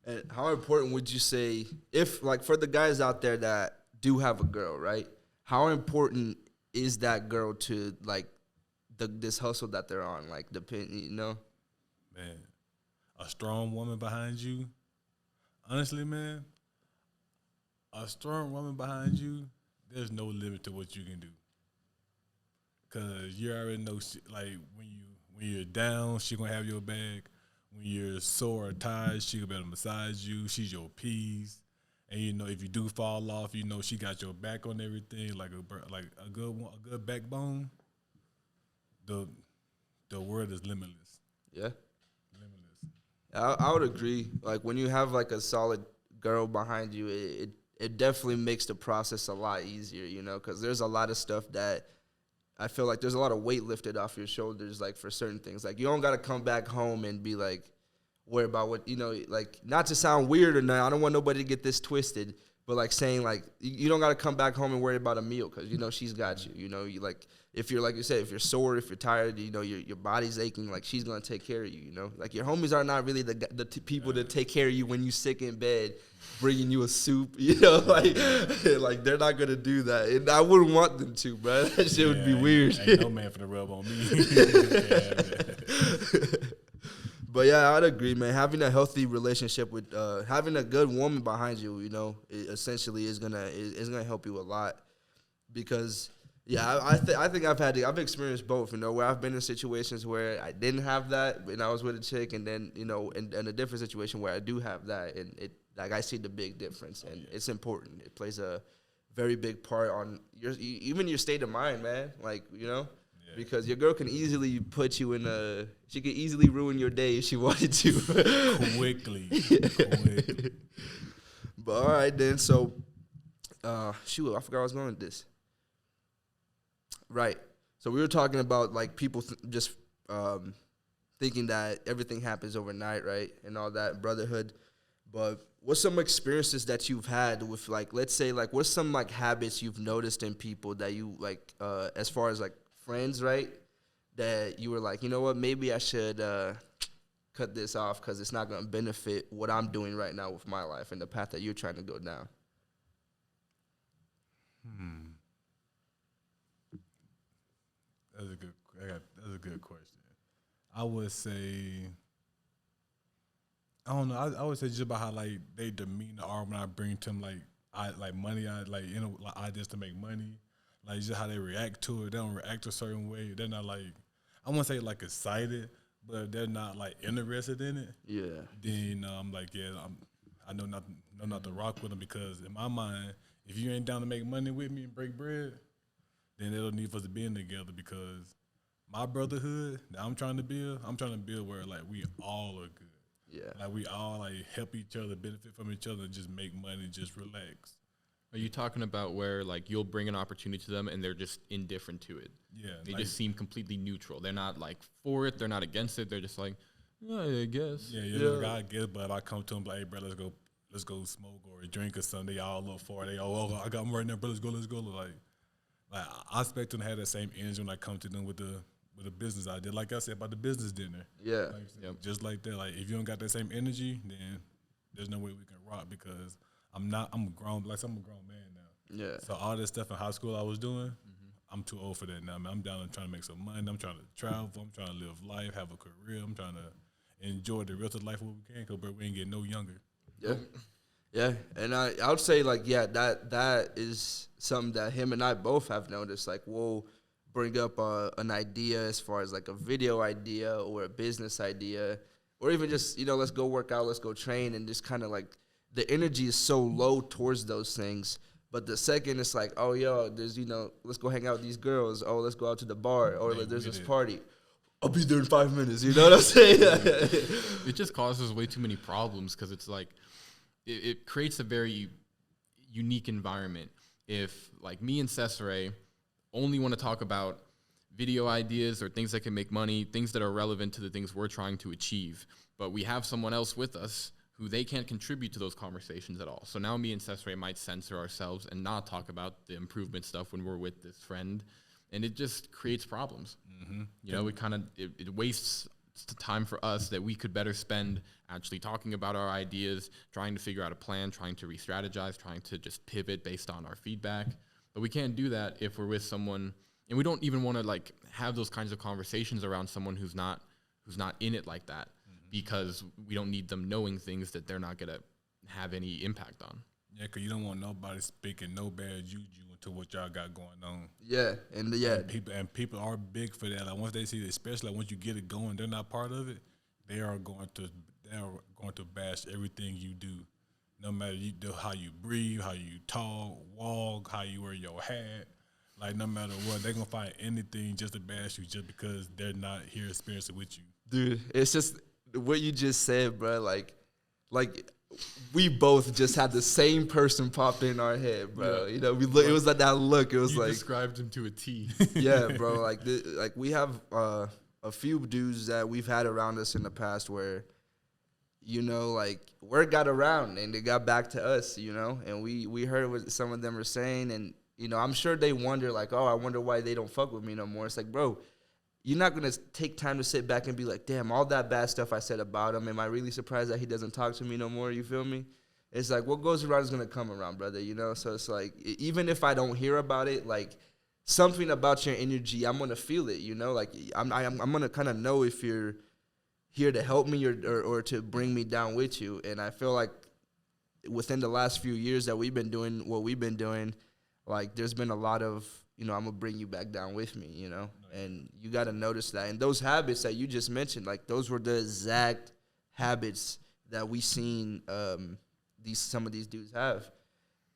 good. And how important would you say, if, like, for the guys out there that do have a girl, right? How important is that girl to, like, this hustle that they're on? Like, Man, a strong woman behind you, honestly, man, a strong woman behind you, there's no limit to what you can do. Cause you already know, like when you're down, she gonna have your back. When you're sore or tired, she gonna be able to massage you. She's your peace, and if you do fall off, she got your back on everything. Like a good backbone. The world is limitless. Yeah, limitless. I would agree. Like when you have like a solid girl behind you, it definitely makes the process a lot easier, you know, because there's a lot of stuff that I feel like there's a lot of weight lifted off your shoulders, like for certain things. Like you don't got to come back home and be like, worry about what, you know, like not to sound weird or not. I don't want nobody to get this twisted, but like saying like, you don't got to come back home and worry about a meal because, you know, she's got you, you know, you like, if you're, like you said, if you're sore, if you're tired, you know, your body's aching, like she's going to take care of you, you know, like your homies are not really the people to take care of you when you sick in bed, bringing you a soup, you know, like they're not going to do that. And I wouldn't want them to, bro. That shit would be weird. Ain't no man for the rub on me. But yeah, I'd agree, man. Having a healthy relationship with, having a good woman behind you, you know, it essentially is gonna help you a lot. Because yeah, I think I've experienced both, you know, where I've been in situations where I didn't have that and I was with a chick, and then, you know, in a different situation where I do have that, and it, like, I see the big difference, and it's important. It plays a very big part on even your state of mind, man. Like, you know. Because your girl can easily put you in she could easily ruin your day if she wanted to. Quickly. But all right then, so, shoot, I forgot I was going with this. Right. So we were talking about, like, people just thinking that everything happens overnight, right, and all that, brotherhood. But what's some experiences that you've had with, like, let's say, like, what's some, like, habits you've noticed in people that you, like, as far as, like, friends, right, that you were like, you know what, maybe I should cut this off because it's not going to benefit what I'm doing right now with my life and the path that you're trying to go down? That's a good question. I would say, I don't know. I would say just about how, like, they demeanor are when I bring to them, like money. I just to make money. Like, just how they react to it. They don't react a certain way. They're not, like, I won't say, like, excited, but they're not, like, interested in it. Yeah. Then I'm like, yeah, I know not to rock with them, because in my mind, if you ain't down to make money with me and break bread, then they don't need us to be in together, because my brotherhood that I'm trying to build where, like, we all are good. Yeah. Like, we all, like, help each other, benefit from each other, just make money, just relax. Are you talking about where, like, you'll bring an opportunity to them and they're just indifferent to it? Yeah. They just seem completely neutral. They're not, like, for it. They're not against it. They're just like, yeah, I guess. Yeah. Like, I guess, but if I come to them like, hey, bro, let's go smoke or drink or something, they all look for it. They all, I got them right now, bro, let's go. Like I expect them to have that same energy when I come to them with the business idea. Like I said about the business dinner. Yeah. Like, just like that. Like, if you don't got that same energy, then there's no way we can rock, because I'm a grown man now. Yeah. So all this stuff in high school I was doing, I'm too old for that now, man. I'm down and trying to make some money. I'm trying to travel. I'm trying to live life, have a career. I'm trying to enjoy the rest of life what we can, because, bro, we ain't getting no younger. Yeah. Yeah. And I would say, like, yeah, that is something that him and I both have noticed. Like, we'll bring up an idea as far as, like, a video idea or a business idea, or even just, you know, let's go work out, let's go train, and just kind of, like, the energy is so low towards those things. But the second it's like, oh, yo, there's, you know, let's go hang out with these girls. Oh, let's go out to the bar. Or like, there's this party. I'll be there in 5 minutes. You know what I'm saying? It just causes way too many problems, because it's like, it creates a very unique environment. If, like, me and Cesare only want to talk about video ideas or things that can make money, things that are relevant to the things we're trying to achieve, but we have someone else with us who they can't contribute to those conversations at all. So now me and Cesare might censor ourselves and not talk about the improvement stuff when we're with this friend, and it just creates problems. Mm-hmm. You know, it wastes the time for us that we could better spend actually talking about our ideas, trying to figure out a plan, trying to re-strategize, trying to just pivot based on our feedback. But we can't do that if we're with someone, and we don't even want to, like, have those kinds of conversations around someone who's not in it like that. Because we don't need them knowing things that they're not going to have any impact on. Yeah, because you don't want nobody speaking no bad juju into what y'all got going on. Yeah, and people are big for that. Like, once they see it, especially like once you get it going, they're not part of it. They are going to bash everything you do, no matter how you breathe, how you talk, walk, how you wear your hat. Like, no matter what, they're gonna find anything just to bash you, just because they're not here experiencing with you. Dude, it's just what you just said, bro. Like we both just had the same person pop in our head, bro. Yeah. You know, we look, it was like that look. It was You like, described him to a T. yeah, bro. Like, we have a few dudes that we've had around us in the past where, you know, like, word got around and they got back to us, you know, and we heard what some of them were saying, and you know, I'm sure they wonder, like, oh, I wonder why they don't fuck with me no more. It's like, bro, you're not going to take time to sit back and be like, damn, all that bad stuff I said about him, am I really surprised that he doesn't talk to me no more? You feel me? It's like, what goes around is going to come around, brother, you know? So it's like, even if I don't hear about it, like, something about your energy, I'm going to feel it, you know? Like, I'm going to kind of know if you're here to help me or to bring me down with you. And I feel like within the last few years that we've been doing what we've been doing, like, there's been a lot of, you know, I'm going to bring you back down with me, you know? And you got to notice that. And those habits that you just mentioned, like, those were the exact habits that we seen some of these dudes have.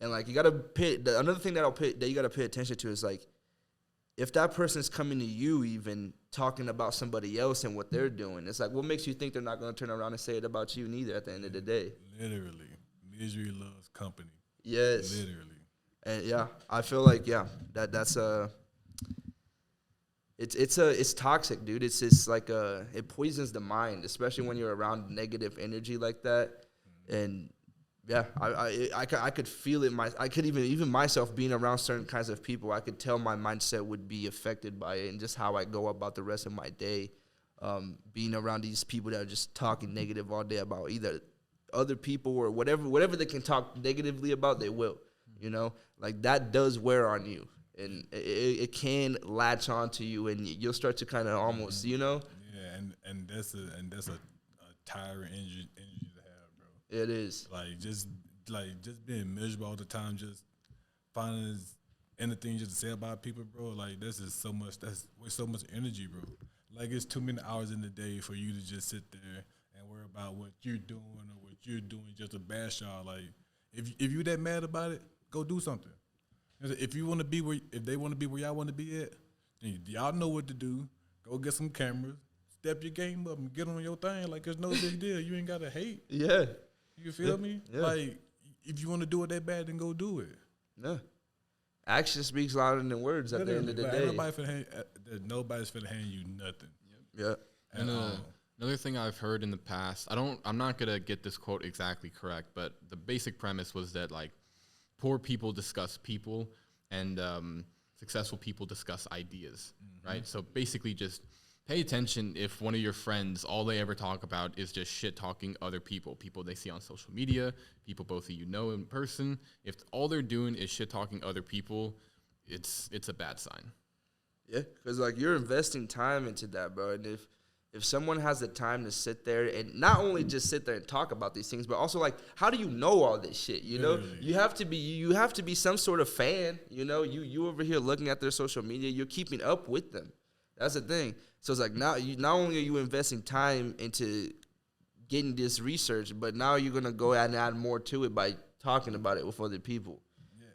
And, like, you got to pay, another thing that you got to pay attention to is, like, if that person's coming to you even talking about somebody else and what they're doing, it's like, what makes you think they're not going to turn around and say it about you neither at the end of the day? Literally. Misery loves company. Yes. Literally. And yeah, I feel like that's it's toxic, dude. It's just like it poisons the mind, especially when you're around negative energy like that. And yeah, I could feel it. I could even myself being around certain kinds of people, I could tell my mindset would be affected by it, and just how I go about the rest of my day. Being around these people that are just talking negative all day about either other people or whatever they can talk negatively about, they will. You know, like, that does wear on you, and it can latch onto you, and you'll start to kind of almost, you know. Yeah, and that's a tiring energy to have, bro. It is. Just being miserable all the time, just finding anything just to say about people, bro. Like, that's just so much. That's waste so much energy, bro. Like, it's too many hours in the day for you to just sit there and worry about what you're doing or what you're doing just to bash y'all. Like, if you that mad about it, go do something. If you want to be if they want to be where y'all want to be at, then y'all know what to do. Go get some cameras, step your game up, and get on your thing. Like, there's no big deal. You ain't gotta hate. Yeah. You feel me? Yeah. Like, if you want to do it that bad, then go do it. Yeah. Action speaks louder than words at the end of the day. Nobody's finna hand you nothing. Yeah. And another thing I've heard in the past, I'm not gonna get this quote exactly correct, but the basic premise was that, like, poor people discuss people, and successful people discuss ideas, right? So basically, just pay attention if one of your friends, all they ever talk about is just shit-talking other people they see on social media, people both of you know in person. If all they're doing is shit-talking other people, it's a bad sign. Yeah, because, like, you're investing time into that, bro. And if someone has the time to sit there and not only just sit there and talk about these things, but also, like, how do you know all this shit? You know, you have to be some sort of fan. You know, you over here looking at their social media, you're keeping up with them. That's the thing. So it's like, now not only are you investing time into getting this research, but now you're gonna go and add more to it by talking about it with other people.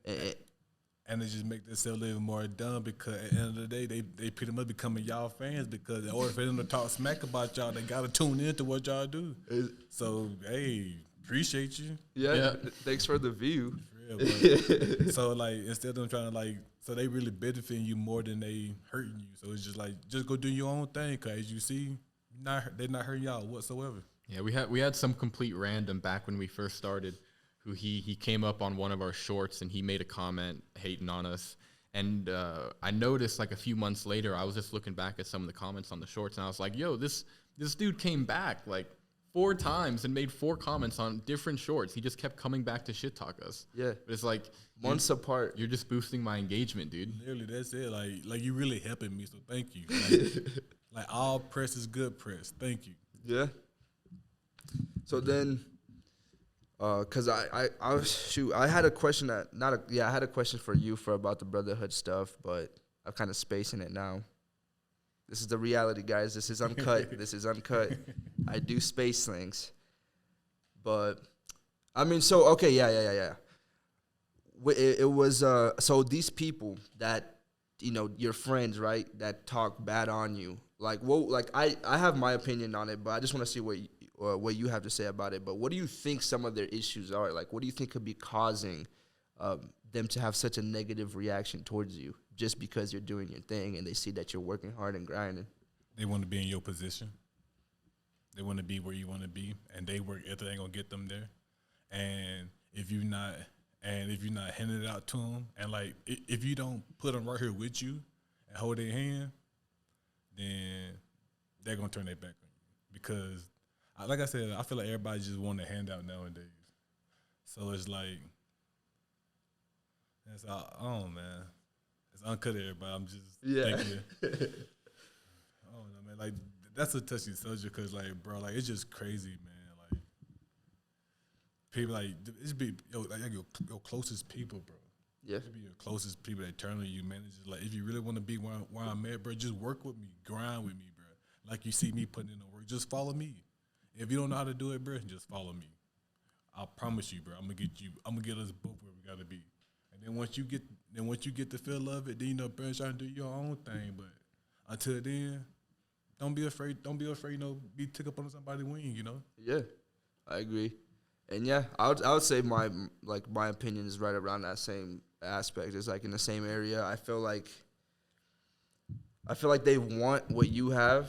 Yeah. And it just make themselves even more dumb, because at the end of the day, they pretty much becoming y'all fans, because in order for them to talk smack about y'all, they got to tune into what y'all do. So, hey, appreciate you. Yeah. Thanks for the view. Real, so, like, instead of them trying to, like, so they really benefiting you more than they hurting you. So it's just like, just go do your own thing, because as you see, they're not hurting y'all whatsoever. Yeah, we had some complete random back when we first started, who he came up on one of our shorts and he made a comment hating on us. And I noticed, like, a few months later, I was just looking back at some of the comments on the shorts, and I was like, yo, this dude came back, like, 4 times and made 4 comments on different shorts. He just kept coming back to shit talk us. Yeah. But it's like, months apart. You're just boosting my engagement, dude. Literally, that's it. Like you really helping me, so thank you. Like all press is good press. Thank you. Yeah. So then, cause I had a question I had a question for you about the brotherhood stuff, but I'm kind of spacing it now. This is the reality, guys. This is uncut. This is uncut. I do space things, but I mean, so okay, yeah. It was so these people that, you know, your friends, right, that talk bad on you. Like, well, like I have my opinion on it, but I just want to see what you have to say about it. But what do you think some of their issues are? Like, what do you think could be causing them to have such a negative reaction towards you just because you're doing your thing and they see that you're working hard and grinding? They want to be in your position. They want to be where you want to be, and they work ethic ain't gonna get them there. And if you're not handing it out to them, and like if you don't put them right here with you and hold their hand, then they're gonna turn their back on you. Because, like I said, I feel like everybody just want a handout nowadays. So it's like, man, it's uncut everybody. I'm just thinking. I don't know, man. Like, that's a touchy subject because, like, bro, like, it's just crazy, man. Like, people, like, it's be your closest people, bro. Yeah. It be your closest people that turn on you, man. It's just like, if you really want to be where I'm at, bro, just work with me, grind with me, bro. Like you see me putting in the work, just follow me. If you don't know how to do it, bro, just follow me. I promise you, bro. I'm gonna get us both where we gotta be. And then once you get the feel of it, then you know, bro, trying to do your own thing. But until then, don't be afraid. Don't be afraid. Be took up on somebody's wing. Yeah, I agree. And yeah, I would say my opinion is right around that same aspect. It's like in the same area. I feel like they want what you have,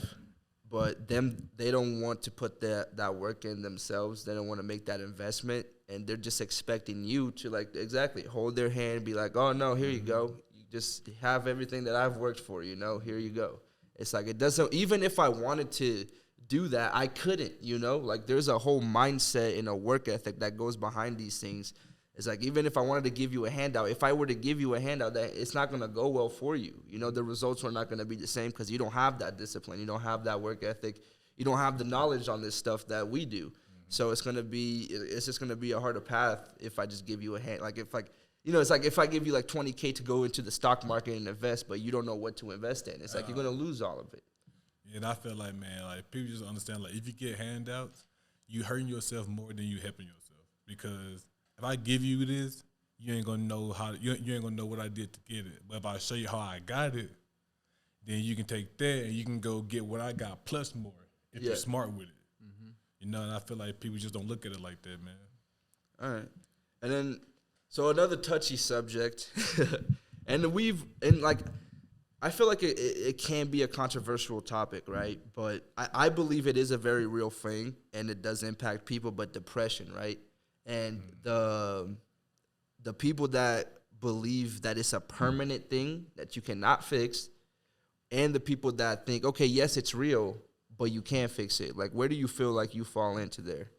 but they don't want to put that work in themselves. They don't want to make that investment, and they're just expecting you to exactly hold their hand and be like, oh no, here you go. You just have everything that I've worked for, here you go. It's like, it doesn't, even if I wanted to do that, I couldn't, like there's a whole mindset and a work ethic that goes behind these things. It's like, even if I wanted to give you a handout, if I were to give you a handout, that it's not going to go well for you. The results are not going to be the same because you don't have that discipline. You don't have that work ethic. You don't have the knowledge on this stuff that we do. Mm-hmm. So it's just going to be a harder path if I just give you a hand. It's like if I give you like $20K to go into the stock market and invest, but you don't know what to invest in. It's like you're going to lose all of it. Yeah, and I feel like, man, like people just understand, like if you get handouts, you hurting yourself more than you helping yourself. Because if I give you this, you ain't gonna know you ain't gonna know what I did to get it. But if I show you how I got it, then you can take that and you can go get what I got plus more if you're smart with it. Mm-hmm. And I feel like people just don't look at it like that, man. All right, and then so another touchy subject, I feel like it can be a controversial topic, right? But I believe it is a very real thing, and it does impact people. But depression, right? And the people that believe that it's a permanent thing that you cannot fix, and the people that think, okay, yes, it's real, but you can't fix it. Like, where do you feel like you fall into there?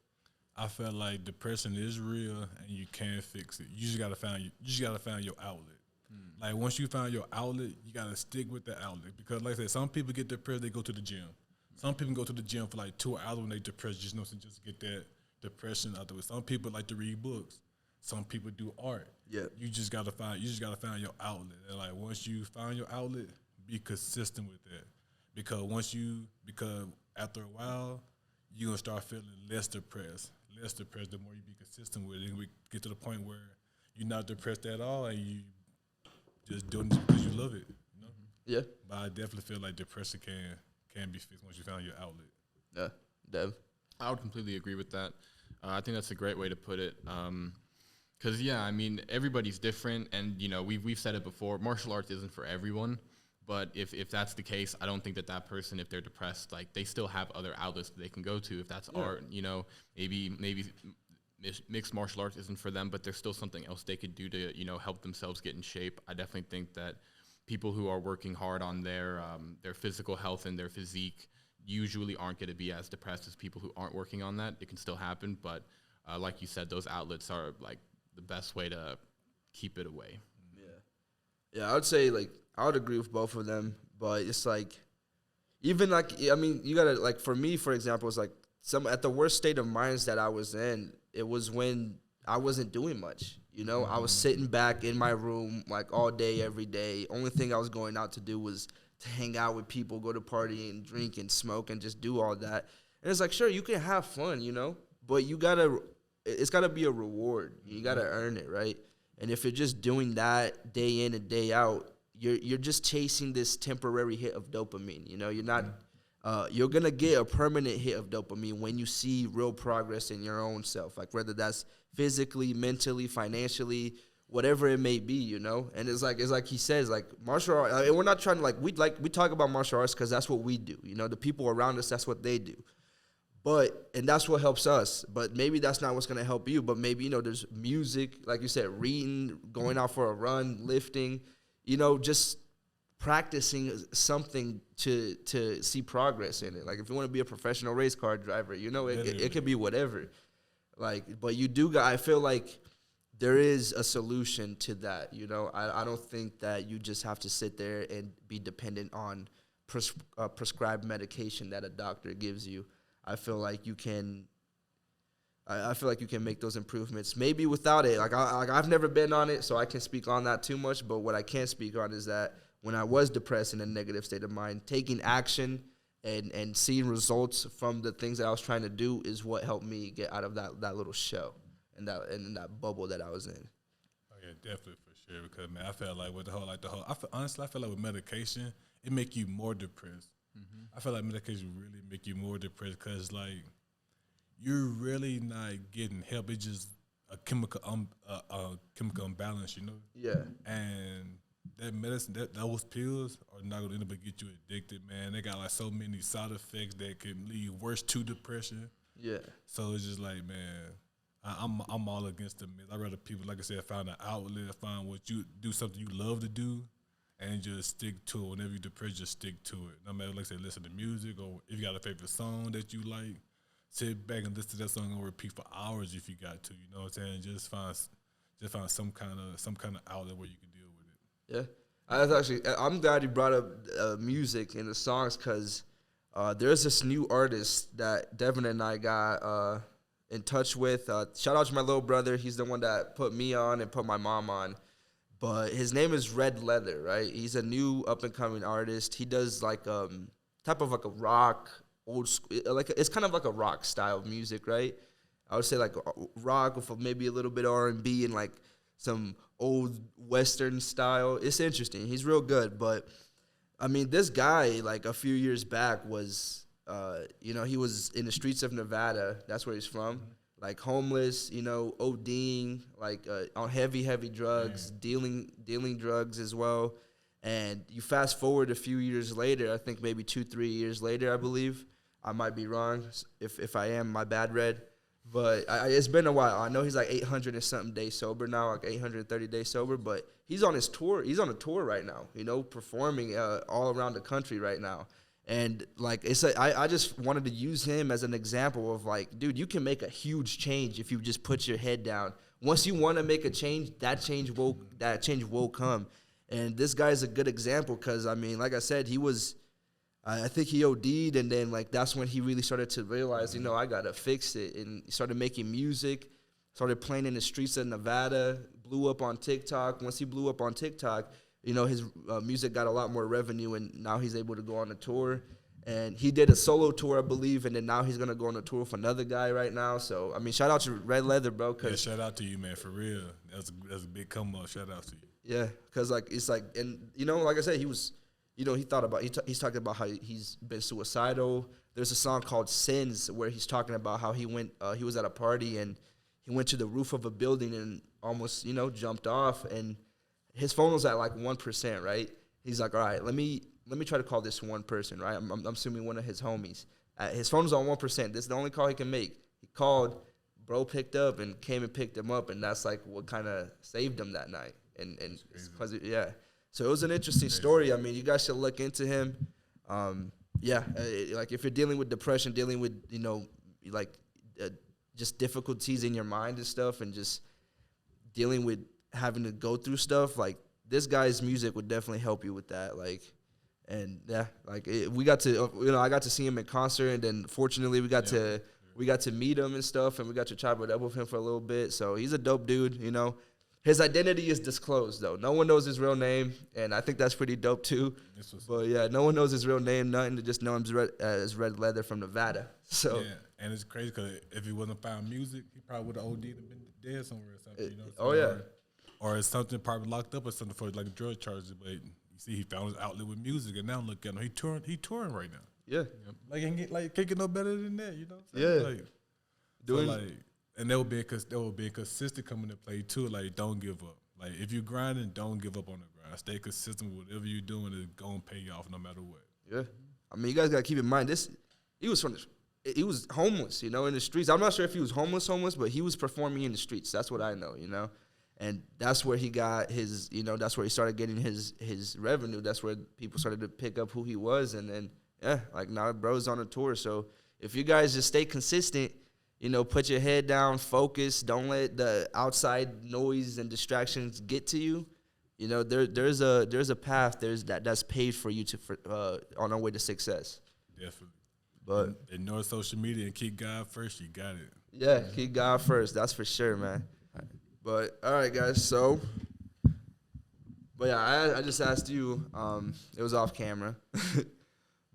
I feel like depression is real, and you can fix it. You just gotta find your outlet. Like, once you find your outlet, you got to stick with the outlet. Because, like I said, some people get depressed, they go to the gym. Some people go to the gym for, like, 2 hours when they depressed, just to get that depression out the way. Some people like to read books. Some people do art. Yeah. You just got to find your outlet. And, like, once you find your outlet, be consistent with that. Because after a while, you're going to start feeling less depressed the more you be consistent with it. And we get to the point where you're not depressed at all, and you just doing it because you love it, Yeah. But I definitely feel like depression can be fixed once you found your outlet. Yeah, Dev. I would completely agree with that. I think that's a great way to put it. Because everybody's different, and we've said it before. Martial arts isn't for everyone, but if that's the case, I don't think that person, if they're depressed, like they still have other outlets that they can go to. If that's art, maybe mixed martial arts isn't for them, but there's still something else they could do to, help themselves get in shape. I definitely think that people who are working hard on their physical health and their physique usually aren't going to be as depressed as people who aren't working on that. It can still happen, but like you said, those outlets are like the best way to keep it away. Yeah, I would say I would agree with both of them, but it's like, even you gotta, for me, for example, it's like at the worst state of minds that I was in, it was when I wasn't doing much. I was sitting back in my room all day, every day. Only thing I was going out to do was to hang out with people, go to party and drink and smoke and just do all that. And it's like, sure, you can have fun, but it's gotta be a reward. You gotta earn it, right? And if you're just doing that day in and day out, you're just chasing this temporary hit of dopamine. You're not. you're going to get a permanent hit of dopamine when you see real progress in your own self, like whether that's physically, mentally, financially, whatever it may be, you know. And it's like he says, like martial art, and we're not trying to we talk about martial arts because that's what we do, you know. The people around us, that's what they do. And that's what helps us. But maybe that's not what's going to help you. But maybe, you know, there's music, like you said, reading, going out for a run, lifting, you know, just practicing something to see progress in it. Like if you want to be a professional race car driver, you know, it could be whatever. Like, but I feel like there is a solution to that, you know. I don't think that you just have to sit there and be dependent on prescribed medication that a doctor gives you. I feel like you can. I feel like you can make those improvements maybe without it. I've never been on it, so I can't speak on that too much. But what I can speak on is that when I was depressed in a negative state of mind, taking action and seeing results from the things that I was trying to do is what helped me get out of that little shell and that bubble that I was in. Oh yeah, definitely for sure. Because man, I felt like with honestly, I feel like with medication, it make you more depressed. I feel like medication really make you more depressed because, like, you're really not getting help. It's just a chemical imbalance, you know? Yeah. And that medicine, those pills are not going to end up get you addicted, man. They got, like, so many side effects that can lead worse to depression. Yeah. So it's just like, man, I'm all against the myth. I'd rather people, like I said, find an outlet, find do something you love to do, and just stick to it. Whenever you're depressed, just stick to it. No matter, like I said, listen to music, or if you got a favorite song that you like, sit back and listen to that song and repeat for hours if you got to. You know what I'm saying? Just find some kind of outlet where you can deal with it. Yeah. I'm glad you brought up music and the songs because there's this new artist that Devin and I got in touch with. Shout out to my little brother. He's the one that put me on and put my mom on. But his name is Red Leather, right? He's a new up-and-coming artist. He does like type of like a rock, old school, it's kind of like a rock style of music, right? I would say like rock with maybe a little bit of R&B and like some old Western style. It's interesting. He's real good. But, I mean, this guy, like a few years back was, he was in the streets of Nevada. That's where he's from. Like homeless, you know, ODing, like on heavy drugs, dealing drugs as well. And you fast forward a few years later, I think maybe 2-3 years later, I believe. I might be wrong. If I am, my bad, Red. But it's been a while. I know he's like 800 and something days sober now, like 830 days sober. But he's on his tour. He's on a tour right now, you know, performing all around the country right now. And, like, I just wanted to use him as an example of, like, dude, you can make a huge change if you just put your head down. Once you want to make a change, that change will come. And this guy's a good example because, I mean, like I said, I think he OD'd, and then, like, that's when he really started to realize, you know, I got to fix it. And he started making music, started playing in the streets of Nevada, blew up on TikTok. Once he blew up on TikTok, you know, his music got a lot more revenue, and now he's able to go on a tour. And he did a solo tour, I believe, and then now he's going to go on a tour with another guy right now. So, I mean, shout out to Red Leather, bro. Yeah, shout out to you, man, for real. That's a big come-up. Shout out to you. Yeah, because, like, it's like, and, you know, like I said, he was, you know, he's talking about how he's been suicidal. There's a song called Sins where he's talking about how he was at a party, and he went to the roof of a building and almost, you know, jumped off, and his phone was at like 1%, right? He's like, all right, let me try to call this one person, right? I'm assuming one of his homies. His phone was on 1%. This is the only call he can make. He called, bro picked up and came and picked him up, and that's like what kind of saved him that night. And yeah, so it was an interesting story. I mean, you guys should look into him. Like if you're dealing with depression, dealing with, you know, like just difficulties in your mind and stuff, and just dealing with having to go through stuff, like this guy's music would definitely help you with that. Like, and yeah, like we got to, you know, I got to see him in concert, and then fortunately we got to meet him and stuff, and we got to chop it up with him for a little bit. So he's a dope dude, you know. His identity is disclosed though. No one knows his real name, and I think that's pretty dope too. But yeah, no one knows his real name, nothing. To just know him as Red Leather from Nevada. So yeah, and it's crazy because if he wasn't found music, he probably would have OD'd and been dead somewhere or something. You know? Oh yeah. Or it's something probably locked up or something for like drug charges. But you see, he found his outlet with music, and now look at him. He touring right now. Yeah. Like, can't get no better than that, you know? Yeah. Like, Doing so, like, and that would be consistent coming to play too. Like, don't give up. Like, if you're grinding, don't give up on the grind. Stay consistent with whatever you're doing. It's gonna pay you off no matter what. Yeah. I mean, you guys gotta keep in mind he was homeless, you know, in the streets. I'm not sure if he was homeless, but he was performing in the streets. That's what I know, you know. And that's where he got his, you know, that's where he started getting his revenue. That's where people started to pick up who he was. And then, yeah, like now bro's on a tour. So if you guys just stay consistent, you know, put your head down, focus, don't let the outside noise and distractions get to you. You know, there's a path that's paved for you on our way to success. Definitely. But ignore social media and keep God first. You got it. yeah, keep God first. That's for sure, man. But all right, guys. So, but yeah, I just asked you. It was off camera,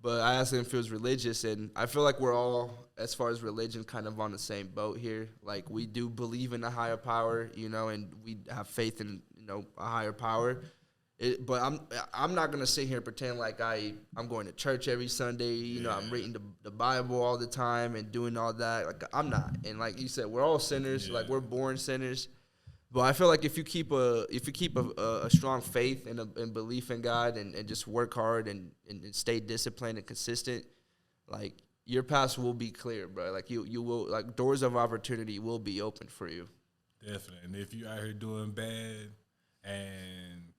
but I asked him if he was religious, and I feel like we're all, as far as religion, kind of on the same boat here. Like we do believe in a higher power, you know, and we have faith in, you know, a higher power. But I'm not gonna sit here and pretend like I'm going to church every Sunday. You know, I'm reading the Bible all the time and doing all that. Like I'm not. And like you said, we're all sinners. Like we're born sinners. But I feel like if you keep a strong faith and belief in God and just work hard and stay disciplined and consistent, like your path will be clear, bro. Like you will, like doors of opportunity will be open for you. Definitely. And if you out here doing bad and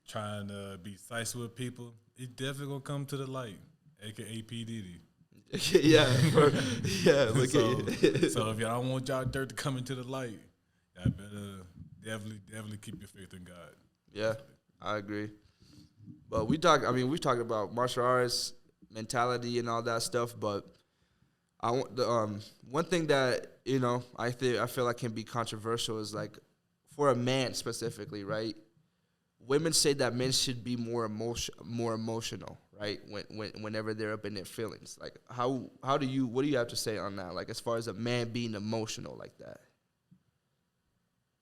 trying to be nice with people, it's definitely gonna come to the light, aka P. Diddy. Yeah, look so, at you. So if y'all don't want y'all dirt to come into the light, y'all better definitely keep your faith in God. Yeah, I agree. But we've talked about martial arts, mentality, and all that stuff. But I want one thing that, you know, I feel like can be controversial is like for a man specifically, right? Women say that men should be more emotional, right? Whenever they're up in their feelings, like what do you have to say on that? Like as far as a man being emotional like that.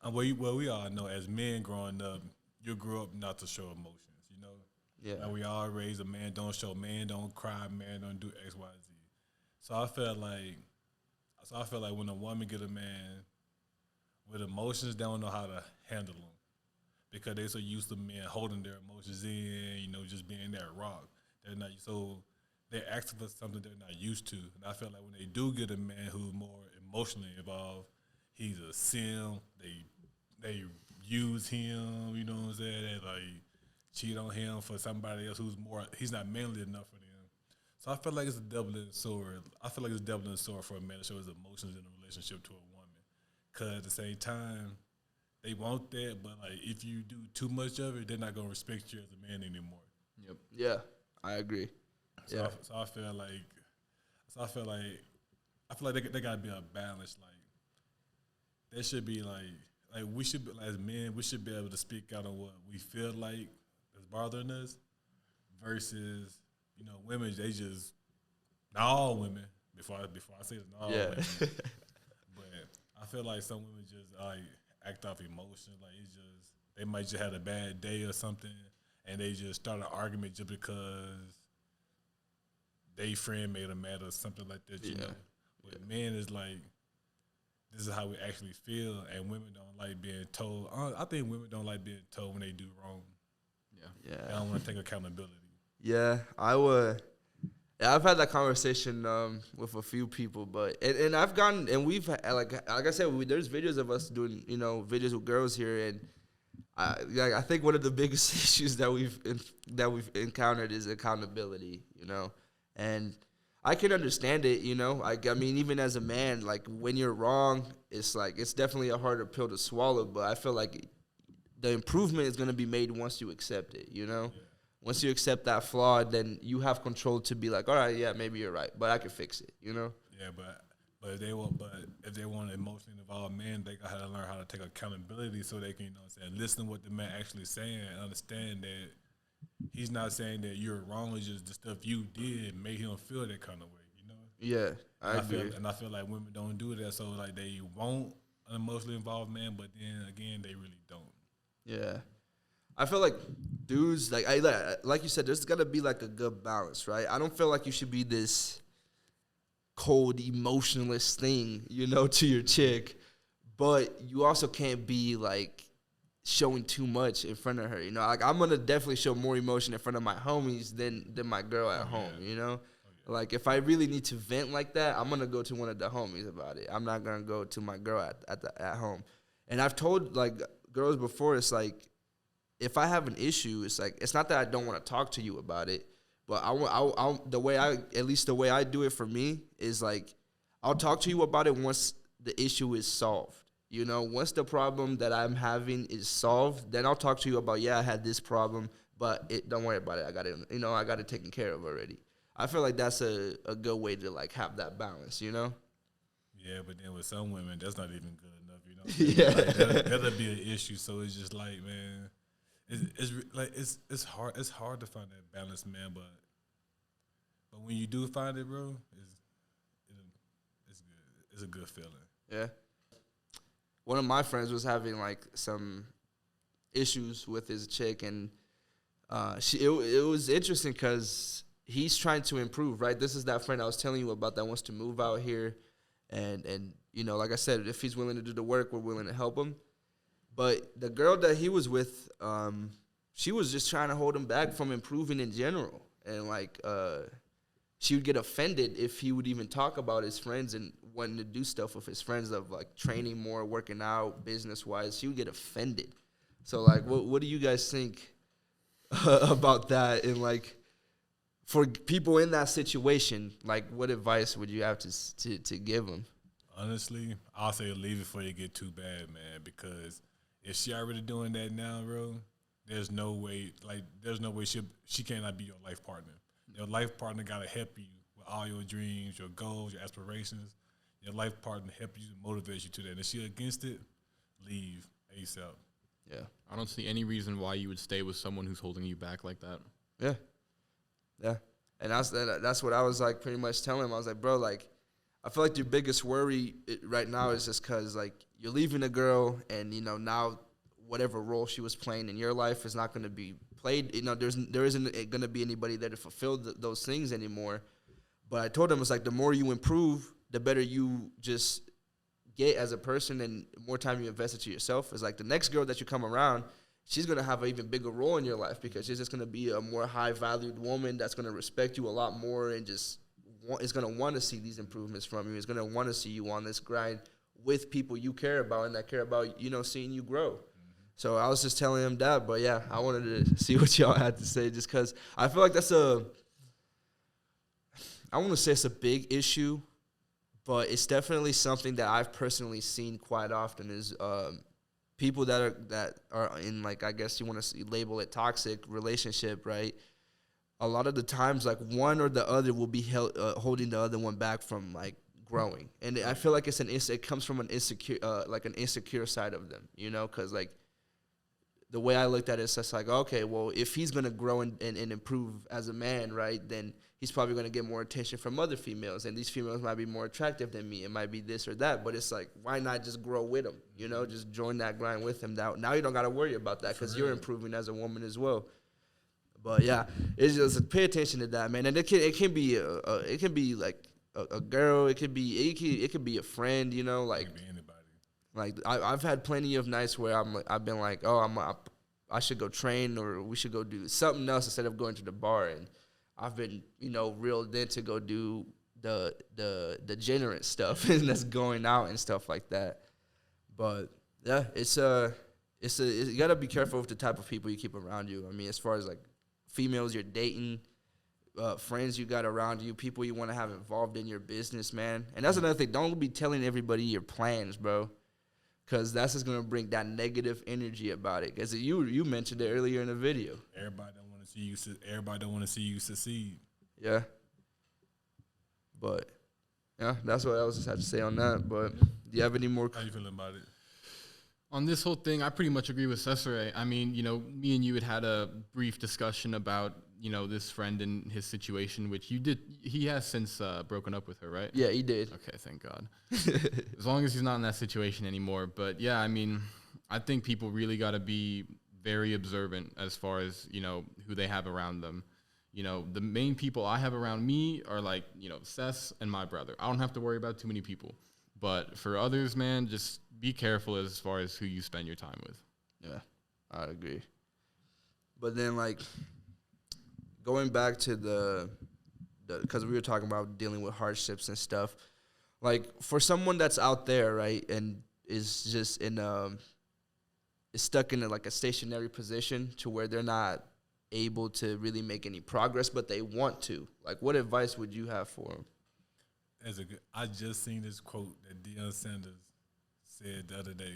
Well, we all know as men growing up, you grew up not to show emotions, you know? Yeah. Like we all raised a man don't show, man don't cry, man don't do X, Y, Z. So I feel like when a woman get a man with emotions, they don't know how to handle them because they so used to men holding their emotions in, you know, just being that rock. They're asking for something they're not used to. And I feel like when they do get a man who's more emotionally involved, he's a sim. They use him, you know what I'm saying? They like cheat on him for somebody else he's not manly enough for them. So I feel like it's a double-edged sword. I feel like it's a double-edged sword for a man to show his emotions in a relationship to a woman. Because at the same time, they want that, but like if you do too much of it, they're not gonna respect you as a man anymore. Yep. Yeah, I agree. So I feel like there gotta be a balance. Like there should be like we should be, as men, we should be able to speak out on what we feel like is bothering us, versus, you know, women, they just, not all women. Before I say it's not all women, but I feel like some women just like act off emotion. Like it's just, they might just had a bad day or something, and they just start an argument just because they friend made them mad or something like that. You know, but men is like, this is how we actually feel, and women don't like being told. I think women don't like being told when they do wrong. Yeah, they don't want to take accountability. Yeah, I would. Yeah, I've had that conversation with a few people, but and I've gotten, and we've like I said, there's videos of us doing, you know, videos with girls here, and I think one of the biggest issues that we've encountered is accountability, you know, and I can understand it, you know. I mean, even as a man, like when you're wrong, it's definitely a harder pill to swallow, but I feel like the improvement is going to be made once you accept it, you know. Yeah. Once you accept that flaw, then you have control to be like, all right, yeah, maybe you're right, but I can fix it, you know? Yeah, but if they want an emotionally involved man, they gotta learn how to take accountability so they can, you know what I'm saying, listen to what the man actually saying and understand that he's not saying that you're wrong, it's just the stuff you did made him feel that kind of way, you know? Yeah, I agree. I feel like women don't do that, so like they want an emotionally involved man, but then again, they really don't. Yeah. I feel like dudes, like you said, there's got to be like a good balance, right? I don't feel like you should be this cold, emotionless thing, to your chick, but you also can't be like showing too much in front of her. Like I'm gonna definitely show more emotion in front of my homies than my girl at home. Like if I really need to vent like that, I'm gonna go to one of the homies about it. I'm not gonna go to my girl at home. And I've told like girls before, it's like if I have an issue, it's like it's not that I don't want to talk to you about it, but the way I do it for me is like I'll talk to you about it once the issue is solved. Once the problem that I'm having is solved, then I'll talk to you about, I had this problem, but don't worry about it. I got it, I got it taken care of already. I feel like that's a good way to like have that balance, Yeah, but then with some women, that's not even good enough, Yeah. Like, that'll be an issue. So it's just like, man, it's hard to find that balance, man. But when you do find it, bro, it's good. It's a good feeling. Yeah. One of my friends was having like some issues with his chick, and it was interesting because he's trying to improve, right? This is that friend I was telling you about that wants to move out here, and like I said, if he's willing to do the work, we're willing to help him. But the girl that he was with, she was just trying to hold him back from improving in general, and like she would get offended if he would even talk about his friends and wanting to do stuff with his friends of like training more, working out, business wise. She would get offended. So like, what do you guys think about that? And like, for people in that situation, like, what advice would you have to give them? Honestly, I'll say leave it before you get too bad, man. Because if she already doing that now, bro, there's no way she cannot be your life partner. Your life partner gotta help you with all your dreams, your goals, your aspirations. Your life partner help you, motivate you to that. And if she against it, leave ASAP. Yeah, I don't see any reason why you would stay with someone who's holding you back like that. Yeah, and that's what I was like pretty much telling him. I was like, bro, like, I feel like your biggest worry right now is just because like you're leaving a girl, and now whatever role she was playing in your life is not going to be played. There isn't going to be anybody there to fulfill those things anymore. But I told him, it's like the more you improve, the better you just get as a person, and more time you invest into yourself. It's like the next girl that you come around, she's going to have an even bigger role in your life because she's just going to be a more high-valued woman that's going to respect you a lot more and just is going to want to see these improvements from you. Is going to want to see you on this grind with people you care about and that care about, seeing you grow. Mm-hmm. So I was just telling him that. But, yeah, I wanted to see what y'all had to say just because I feel like I want to say it's a big issue, but it's definitely something that I've personally seen quite often is people that are in, like, I guess you want to label it toxic relationship, right? A lot of the times, like, one or the other will be holding the other one back from, like, growing. And I feel like it comes from an insecure side of them, because, like, the way I looked at it, it's just like, okay, well, if he's going to grow and improve as a man, right, then he's probably going to get more attention from other females, and these females might be more attractive than me. It might be this or that, but it's like, why not just grow with him, just join that grind with him. Now you don't got to worry about that because you're improving as a woman as well. But, yeah, it's just pay attention to that, man. And it can be like a girl. It could be a friend, like. It can be anybody. Like I've had plenty of nights where I've been like, oh, I should go train, or we should go do something else instead of going to the bar, and I've been reeled in to go do the degenerate stuff and that's going out and stuff like that. But yeah, you gotta be careful with the type of people you keep around you. I mean, as far as like females you're dating, friends you got around you, people you want to have involved in your business, man. And that's another thing. Don't be telling everybody your plans, bro. Because that's just going to bring that negative energy about it. Because you mentioned it earlier in the video. Everybody don't want to see you succeed. Yeah. But, yeah, that's what I was just had to say on that. But do you have any more? How you feeling about it? On this whole thing, I pretty much agree with Cesare. I mean, me and you had a brief discussion about, this friend and his situation, which you did. He has since broken up with her, right? Yeah, he did. Okay, thank God. As long as he's not in that situation anymore. But, yeah, I mean, I think people really got to be very observant as far as, who they have around them. The main people I have around me are like, Seth and my brother. I don't have to worry about too many people. But for others, man, just be careful as far as who you spend your time with. Yeah, I agree. But then, like, going back to the because we were talking about dealing with hardships and stuff, like, for someone that's out there, right, and is just is stuck in like a stationary position to where they're not able to really make any progress, but they want to. Like, what advice would you have for them? I just seen this quote that Deion Sanders said the other day.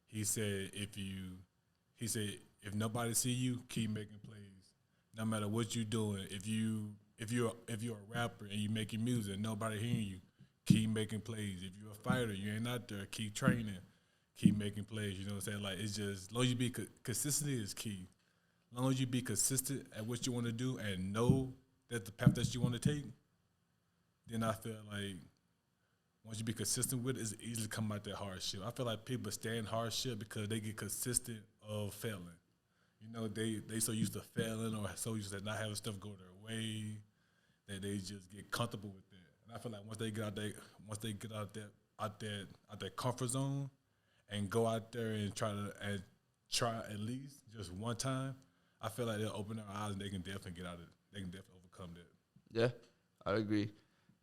He said, if nobody see you, keep making plays. No matter what you're doing. If you're a rapper and you making music, nobody hearing you, keep making plays. If you're a fighter, you ain't out there, keep training, keep making plays. You know what I'm saying? Like, it's just, as long as you be consistency is key. As long as you be consistent at what you want to do and know that the path that you want to take, then I feel like once you be consistent with it, it's easy to come out that hardship. I feel like people stay in hardship because they get consistent of failing. They so used to failing or so used to not having stuff go their way that they just get comfortable with that. And I feel like once they get out that comfort zone and go out there and try at least just one time, I feel like they'll open their eyes and they can definitely get out of it. They can definitely overcome that. Yeah, I agree.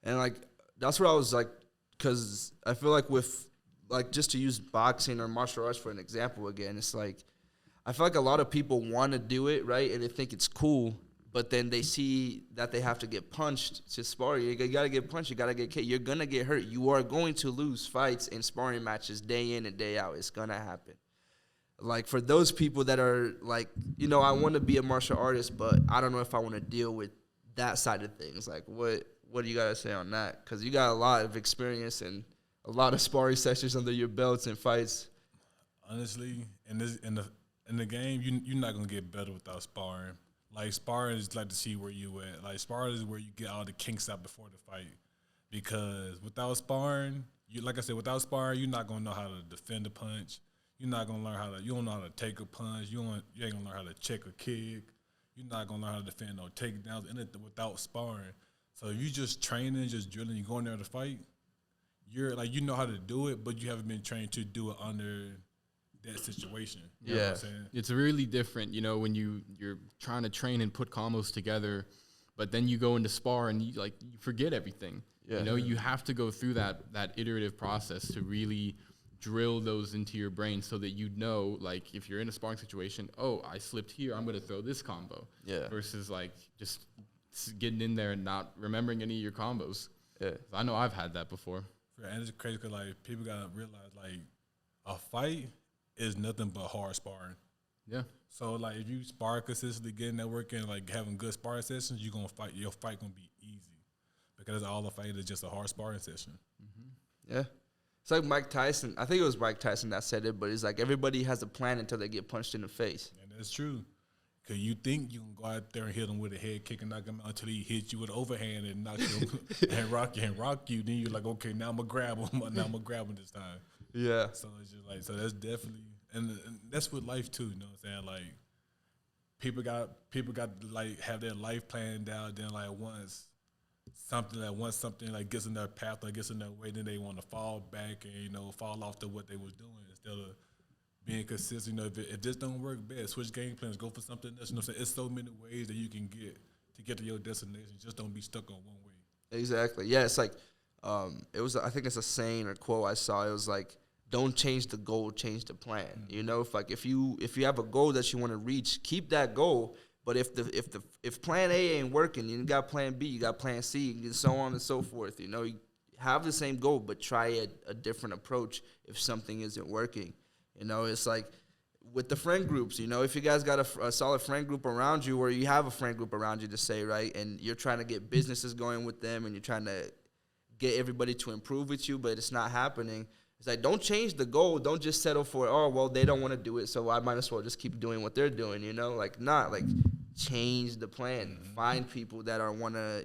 And, like, that's where I was, like, because I feel like with, like, just to use boxing or martial arts for an example again, it's like, I feel like a lot of people want to do it, right, and they think it's cool, but then they see that they have to get punched to spar. You got to get punched. You got to get kicked. You're going to get hurt. You are going to lose fights and sparring matches day in and day out. It's going to happen. Like, for those people that are like, I want to be a martial artist, but I don't know if I want to deal with that side of things. Like, what do you got to say on that? Because you got a lot of experience and a lot of sparring sessions under your belts and fights. Honestly, in the game, you're not going to get better without sparring. Like, sparring is like to see where you at. Like, sparring is where you get all the kinks out before the fight. Because without sparring, you're not going to know how to defend a punch. You're not going to learn you don't know how to take a punch. You ain't going to learn how to check a kick. You're not going to learn how to defend no takedowns without sparring. So if you just training, just drilling, you going there to fight, you're like, you know how to do it, but you haven't been trained to do it under that situation. You know what I'm saying? It's really different, when you're trying to train and put combos together, but then you go into spar and you forget everything. Yeah. You have to go through that iterative process to really drill those into your brain so that like, if you're in a sparring situation, oh, I slipped here, I'm going to throw this combo. Yeah. Versus, like, just getting in there and not remembering any of your combos. Yeah. I know I've had that before. And it's crazy because, like, people got to realize, like, a fight is nothing but hard sparring. Yeah. So, like, if you spar consistently, getting that work in, like, having good sparring sessions, you're going to fight. Your fight going to be easy because all the fight is just a hard sparring session. Mm-hmm. Yeah. It's like Mike Tyson. I think it was Mike Tyson that said it, but it's like everybody has a plan until they get punched in the face. And that's true. Because you think you can go out there and hit him with a head kick and knock him out until he hits you with an overhand and knock you and rock you. Then you're like, okay, now I'm going to grab him. Now I'm going to grab him this time. Yeah. So it's just like, so that's definitely, and that's with life too, you know what I'm saying? Like, people got to, like, have their life planned out. Then, like, once something like gets in their path or gets in their way, then they want to fall back and, fall off to what they was doing instead of being consistent. If this don't work, bad, switch game plans, go for something else. You know what I'm saying? It's so many ways that you can get to your destination. Just don't be stuck on one way. Exactly. Yeah, it's like, I think it's a saying or quote I saw. It was like, don't change the goal, change the plan. Mm-hmm. If you have a goal that you want to reach, keep that goal. But if plan A ain't working, you got plan B, you got plan C, and so on and so forth. You have the same goal, but try a different approach if something isn't working. It's like with the friend groups. If you guys got a solid friend group around you, or you have a friend group around you to say, right, and you're trying to get businesses going with them, and you're trying to get everybody to improve with you, but it's not happening. It's like, don't change the goal. Don't just settle for, oh, well, they don't want to do it, so I might as well just keep doing what they're doing, change the plan. Mm-hmm. Find people that want to,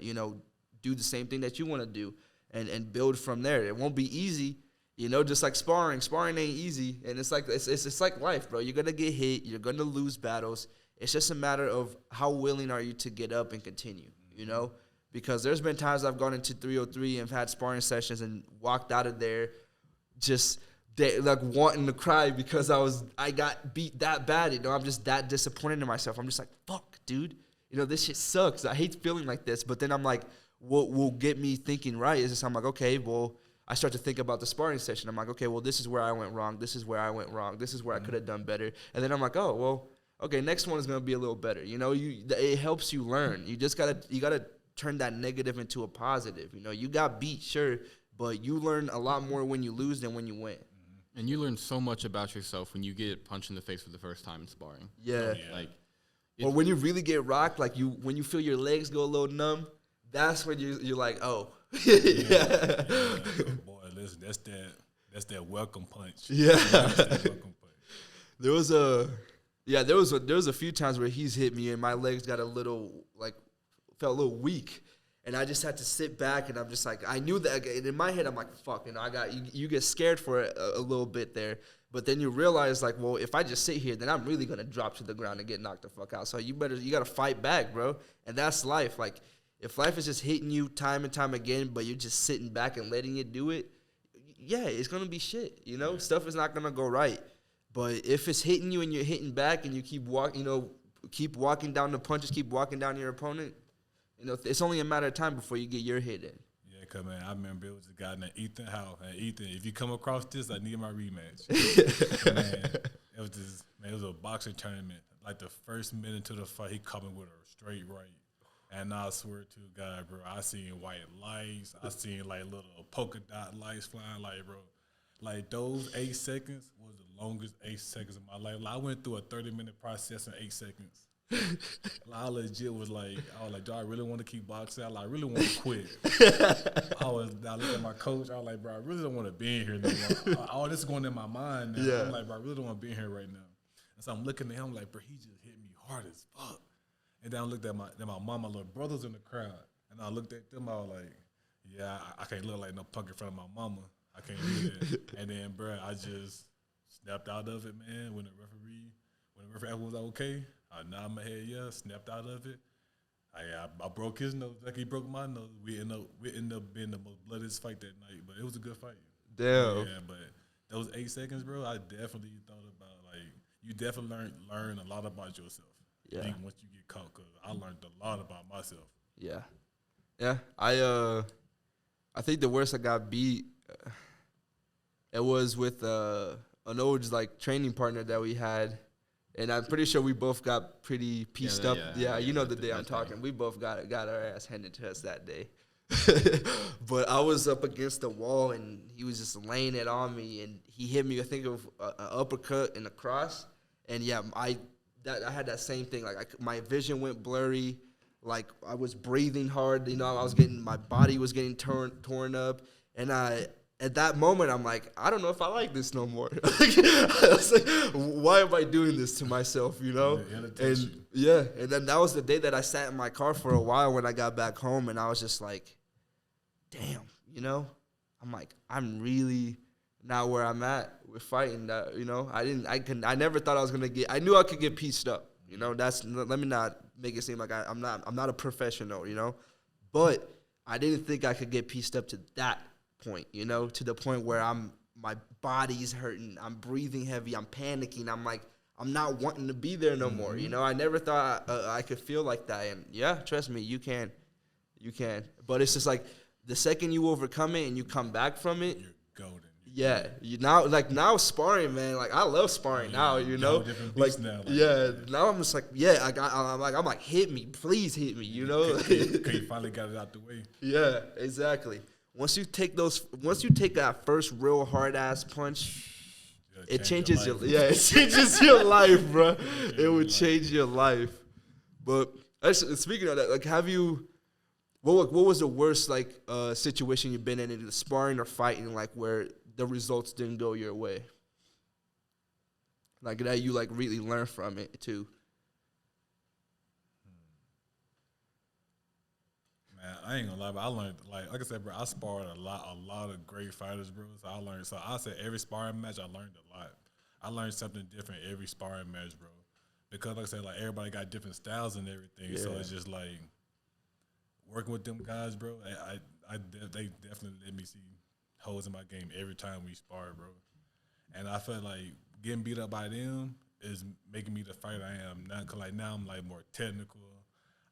do the same thing that you want to do and build from there. It won't be easy. You know, just like sparring. Sparring ain't easy, and it's like life, bro. You're gonna get hit. You're gonna lose battles. It's just a matter of how willing are you to get up and continue. You know, because there's been times I've gone into 303 and had sparring sessions and walked out of there just like wanting to cry because I got beat that bad. You know, I'm just that disappointed in myself. I'm just like, fuck, dude. You know, this shit sucks. I hate feeling like this. But then I'm like, what will get me thinking right is just I'm like, okay, well, I start to think about the sparring session. I'm like, okay, well, this is where I went wrong. This is where I went wrong. This is where I could have done better. And then I'm like, oh, well, okay, next one is going to be a little better. You know, it helps you learn. You just got to turn that negative into a positive. You know, you got beat, sure, but you learn a lot more when you lose than when you win. And you learn so much about yourself when you get punched in the face for the first time in sparring. Yeah. Like, or when you really get rocked, like when you feel your legs go a little numb, that's when you're like, oh. Yeah. Boy, listen, that's that welcome punch. Yeah. That's that welcome punch. There was a few times where he's hit me and my legs got felt a little weak. And I just had to sit back, and I'm just like, I knew that. And in my head, I'm like, fuck, you know, you get scared for a little bit there. But then you realize, like, well, if I just sit here, then I'm really going to drop to the ground and get knocked the fuck out. So you got to fight back, bro. And that's life. Like, if life is just hitting you time and time again, but you're just sitting back and letting it do it, yeah, it's going to be shit. You know, stuff is not going to go right. But if it's hitting you and you're hitting back and you keep walking down the punches, keep walking down your opponent, you know, it's only a matter of time before you get your hit in. Yeah, because, man, I remember it was a guy named Ethan Howe. And Ethan, if you come across this, I need my rematch. It was a boxing tournament. Like the first minute to the fight, he coming with a straight right. And I swear to God, bro, I seen white lights. I seen like little polka dot lights flying. Like, bro, like those 8 seconds was the longest 8 seconds of my life. Like, I went through a 30-minute process in 8 seconds. I legit was like, do I really want to keep boxing? I really want to quit. I looked at my coach. I was like, bro, I really don't want to be in here no more. All this is going in my mind now. Yeah. I'm like, bro, I really don't want to be in here right now. And so I'm looking at him like, bro, he just hit me hard as fuck. And then I looked at my mom, my little brothers in the crowd. And I looked at them, I was like, yeah, I can't look like no punk in front of my mama. I can't do that. And then, bro, I just snapped out of it, man. When the referee was okay, I nodded my head, yeah, snapped out of it. I broke his nose, like he broke my nose. We end up being the most bloodiest fight that night, but it was a good fight. Damn. Yeah, but those 8 seconds, bro, I definitely thought about, like, you definitely learn a lot about yourself. Yeah. Even once you get caught, because I learned a lot about myself. Yeah. Yeah. I think the worst I got beat, it was with an old like training partner that we had. And I'm pretty sure we both got pretty pieced up. Yeah, you know the day I'm talking. We both got our ass handed to us that day. But I was up against the wall, and he was just laying it on me, and he hit me, I think, of an uppercut and a cross. And, yeah, I had that same thing. Like, my vision went blurry. Like, I was breathing hard. You know, my body was getting torn up. And at that moment, I'm like, I don't know if I like this no more. I was like, why am I doing this to myself, you know? And then that was the day that I sat in my car for a while when I got back home, and I was just like, damn, you know? I'm like, I'm really not where I'm at with fighting. You know, I never thought I was gonna I knew I could get pieced up. You know, let me not make it seem like I'm not a professional, you know? But I didn't think I could get pieced up to that point, you know, to the point where my body's hurting, I'm breathing heavy, I'm panicking, I'm like, I'm not wanting to be there no more, you know. I never thought I could feel like that, and yeah, trust me, you can, but it's just like the second you overcome it and you come back from it, you're golden. Yeah, now sparring, man. Like, I love sparring now, you know. Like, now I'm just like, I'm like, hit me, please hit me, you know. Because you finally got it out the way. Yeah, exactly. Once you take that first real hard ass punch, it changes it changes your life, bro. It would change your life. But actually, speaking of that, like, what was the worst like situation you've been in either sparring or fighting, like where the results didn't go your way? Like that you like really learn from it too. Man, Man, I ain't gonna lie, but I learned like I said, bro. I sparred a lot of great fighters, bro. So I learned. So I said every sparring match, I learned a lot. I learned something different every sparring match, bro. Because like I said, like everybody got different styles and everything. So it's just like working with them guys, bro. They definitely let me see holes in my game every time we spar, bro. And I feel like getting beat up by them is making me the fighter I am now. Cause like now I'm like more technical.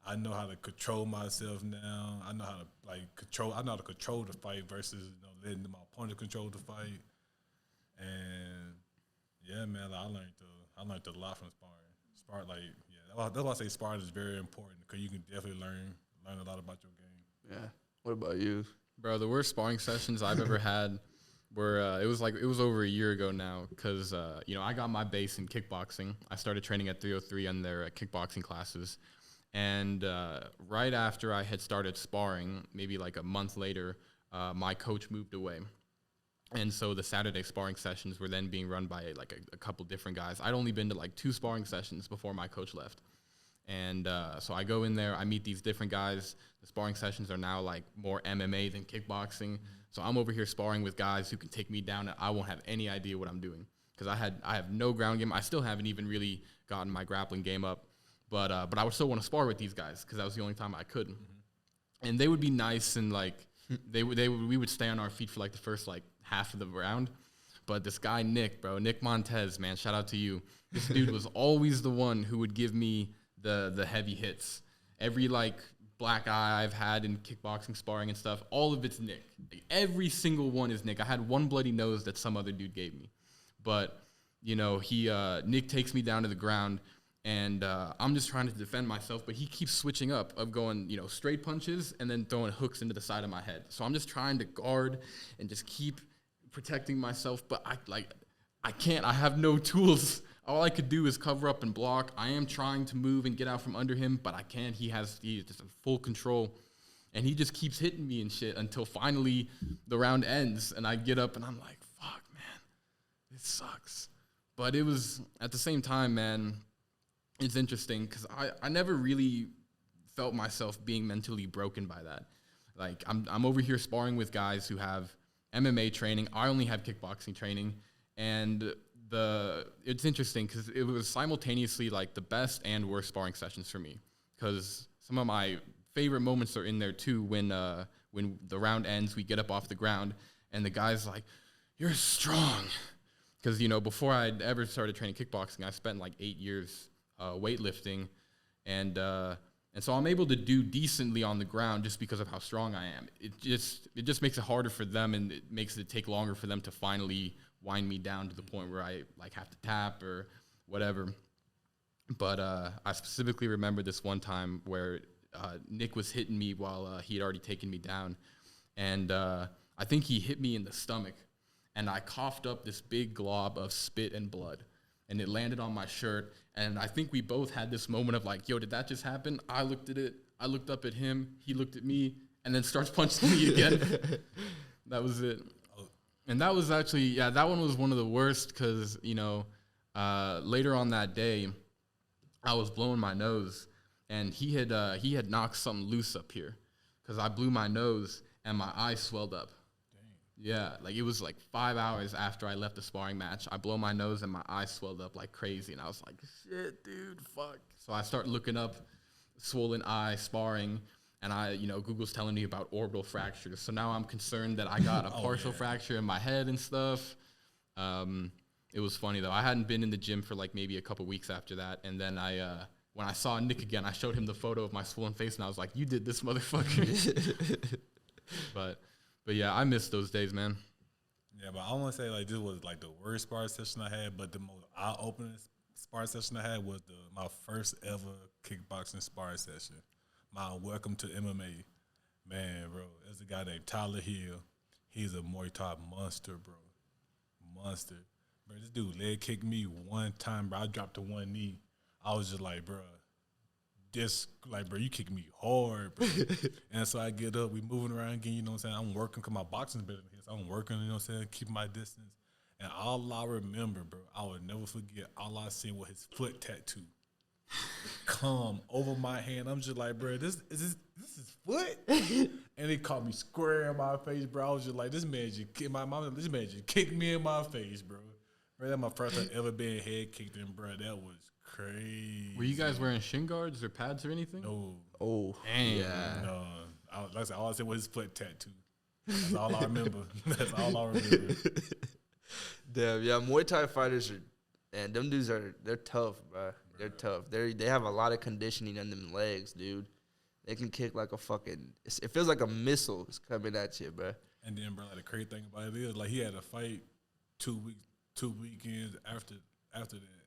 I know how to control myself now. I know how to control. I know how to control the fight versus letting my opponent control the fight. And yeah, man, like, I learned a lot from sparring. That's why I say sparring is very important because you can definitely learn a lot about your game. Yeah. What about you? Bro, the worst sparring sessions I've ever had were it was over a year ago now because I got my base in kickboxing. I started training at 303 on their kickboxing classes. And right after I had started sparring, maybe like a month later, my coach moved away. And so the Saturday sparring sessions were then being run by like a couple different guys. I'd only been to like 2 sparring sessions before my coach left. And so I go in there, I meet these different guys. The sparring sessions are now like more MMA than kickboxing. Mm-hmm. So I'm over here sparring with guys who can take me down and I won't have any idea what I'm doing. Because I have no ground game. I still haven't even really gotten my grappling game up. But I would still want to spar with these guys because that was the only time I could. Mm-hmm. And they would be nice and like we would stay on our feet for like the first like half of the round. But this guy Nick Montez, man, shout out to you. This dude was always the one who would give me the heavy hits. Every like black eye I've had in kickboxing sparring and stuff, all of it's Nick. Like, every single one is Nick. I had one bloody nose that some other dude gave me, but Nick takes me down to the ground. And I'm just trying to defend myself, but he keeps switching up of going, straight punches and then throwing hooks into the side of my head. So I'm just trying to guard and just keep protecting myself, but I can't. I have no tools. All I could do is cover up and block. I am trying to move and get out from under him, but I can't. He's just in full control, and he just keeps hitting me and shit until finally the round ends, and I get up and I'm like, fuck, man, this sucks. But it was, at the same time, man, it's interesting because I never really felt myself being mentally broken by that. Like, I'm over here sparring with guys who have MMA training. I only have kickboxing training. And it's interesting because it was simultaneously like the best and worst sparring sessions for me. Because some of my favorite moments are in there too when the round ends, we get up off the ground, and the guy's like, "You're strong." Because, before I'd ever started training kickboxing, I spent like 8 years weightlifting, and so I'm able to do decently on the ground just because of how strong I am. It just makes it harder for them, and it makes it take longer for them to finally wind me down to the point where I like have to tap or whatever. But I specifically remember this one time where Nick was hitting me while he had already taken me down, and I think he hit me in the stomach, and I coughed up this big glob of spit and blood, and it landed on my shirt. And I think we both had this moment of like, yo, did that just happen? I looked at it. I looked up at him. He looked at me and then starts punching me again. That was it. And that was actually, that one was one of the worst because, later on that day, I was blowing my nose and he had knocked something loose up here because I blew my nose and my eye swelled up. Yeah, like it was like 5 hours after I left the sparring match. I blow my nose and my eyes swelled up like crazy. And I was like, shit, dude, fuck. So I start looking up swollen eye, sparring. And Google's telling me about orbital fractures. So now I'm concerned that I got a partial fracture in my head and stuff. It was funny, though. I hadn't been in the gym for like maybe a couple weeks after that. And then when I saw Nick again, I showed him the photo of my swollen face. And I was like, you did this, motherfucker. But yeah, I miss those days, man. Yeah, but I want to say like this was like the worst sparring session I had, but the most eye-opening sparring session I had was my first ever kickboxing sparring session. My welcome to MMA. Man, bro, there's a guy named Tyler Hill. He's a Muay Thai monster, bro. Monster. Bro, this dude leg kicked me one time, bro. I dropped to one knee. I was just like, bro, bro, you kick me hard, bro. And so I get up, we moving around again, you know what I'm saying? I'm working because my boxing's better than his. I'm working, you know what I'm saying, keeping my distance. And all I remember, bro, I would never forget, all I seen was his foot tattoo. come over my hand. I'm just like, bro, this is foot? And he caught me square in my face, bro. I was just like, this man just kicked me in my face, bro. Bro, that's my first time ever being head kicked in, bro. That was crazy. Were you guys wearing shin guards or pads or anything? No. Oh, Dang. yeah. No. Like I said, all I said was his foot tattoo. That's all I remember. That's all I remember. Damn, yeah. Muay Thai fighters and them dudes they're tough, bro. They're tough. They have a lot of conditioning on them legs, dude. They can kick like a fucking. It feels like a missile is coming at you, bro. And then, bro, like the crazy thing about it is, like he had a fight 2 weekends after that,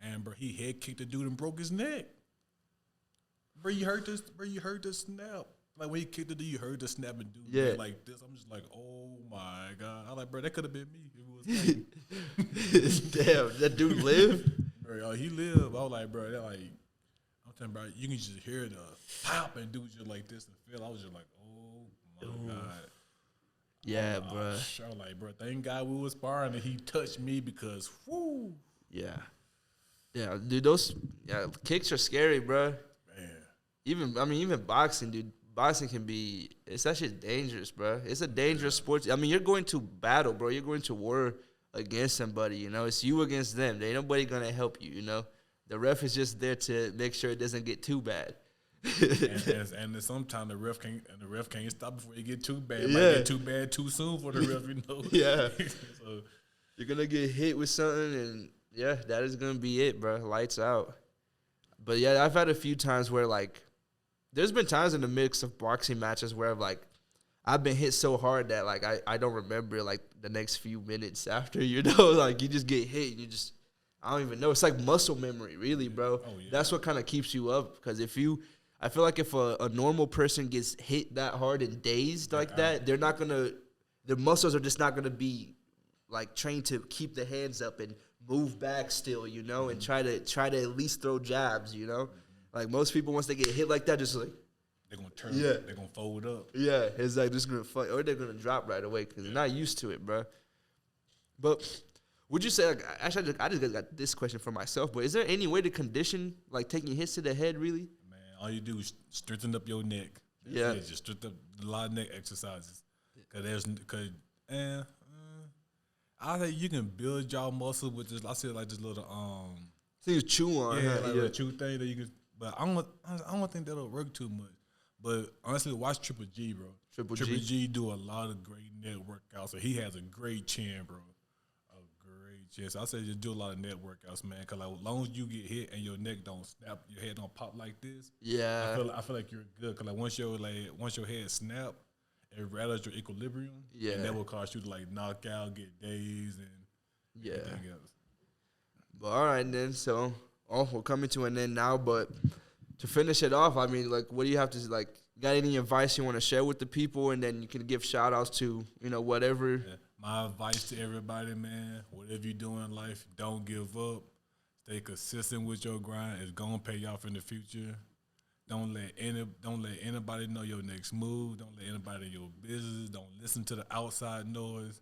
and bro, he head kicked the dude and broke his neck. Bro, you heard this? Bro, you heard the snap? Like when he kicked the dude, you heard the snap and dude Yeah. like this. I'm just like, oh my god. I'm like, bro, that could have been me if it was me. Damn, that dude live? Bro, he lived. I was like, bro, that like, I'm telling you, bro, you can just hear the pop and dude just like this and feel. I was just like, oh my god. Yeah, bro. I was like, bro, thank God we was sparring and he touched me because, whoo. Yeah. Yeah, dude, those kicks are scary, bro. Man. Even boxing, dude. Boxing can be, it's that shit dangerous, bro. It's a dangerous sport. I mean, you're going to battle, bro. You're going to war against somebody, you know. It's you against them. There ain't nobody going to help you, you know. The ref is just there to make sure it doesn't get too bad. and sometimes the ref can't stop before it get too bad. It might get too bad too soon for the ref, you know. Yeah. So, You're going to get hit with something, and, yeah, that is going to be it, bro. Lights out. But, yeah, I've had a few times where, like, there's been times in the mix of boxing matches where I've been hit so hard that like I don't remember like the next few minutes after, you know, like you just get hit, I don't even know. It's like muscle memory, really, bro. Oh, yeah. That's what kind of keeps you up, because I feel like if a normal person gets hit that hard and dazed like that, their muscles are just not gonna be like trained to keep the hands up and move back still, you know, and try to at least throw jabs, you know. Like, most people, once they get hit like that, just like, they're going to turn, they're going to fold up. yeah, it's like just going to fight, or they're going to drop right away because they're not used to it, bro. But would you say, like, actually, I just got this question for myself, but is there any way to condition, like, taking hits to the head, really? Man, all you do is strengthen up your neck. Yeah. Just strengthen up a lot of neck exercises. I think you can build your muscle with this, I said, like, this little, So you chew on, like a chew thing that you can. But I don't think that'll work too much. But honestly, watch Triple G, bro. Triple G do a lot of great net workouts. So he has a great chin, bro. A great chin. So I say just do a lot of net workouts, man. Because like, as long as you get hit and your neck don't snap, your head don't pop like this. Yeah. I feel like you're good. Because like once your head snap, it rattles your equilibrium. Yeah. And that will cause you to like knock out, get dazed, and everything else. But all right, then. So, we're coming to an end now. But to finish it off, I mean, like, what do you have to, like, got any advice you want to share with the people? And then you can give shout-outs to, you know, whatever. Yeah. My advice to everybody, man, whatever you do in life, don't give up. Stay consistent with your grind. It's going to pay off in the future. Don't let anybody know your next move. Don't let anybody know your business. Don't listen to the outside noise.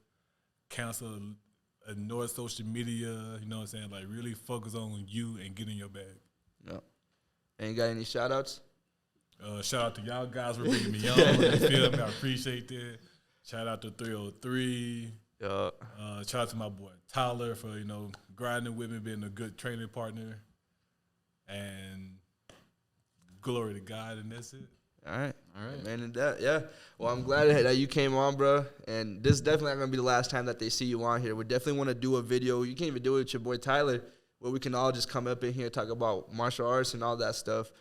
Ignore social media, you know what I'm saying? Like, really focus on you and get in your bag. Yeah. And you got any shout-outs? Shout out to y'all guys for bringing me on. You feel me? I appreciate that. Shout out to 303. Shout out to my boy Tyler for, you know, grinding with me, being a good training partner. And glory to God, and that's it. All right. Man, and that, yeah. Well, I'm glad that you came on, bro. And this is definitely not going to be the last time that they see you on here. We definitely want to do a video. You can't even do it with your boy Tyler, where we can all just come up in here and talk about martial arts and all that stuff.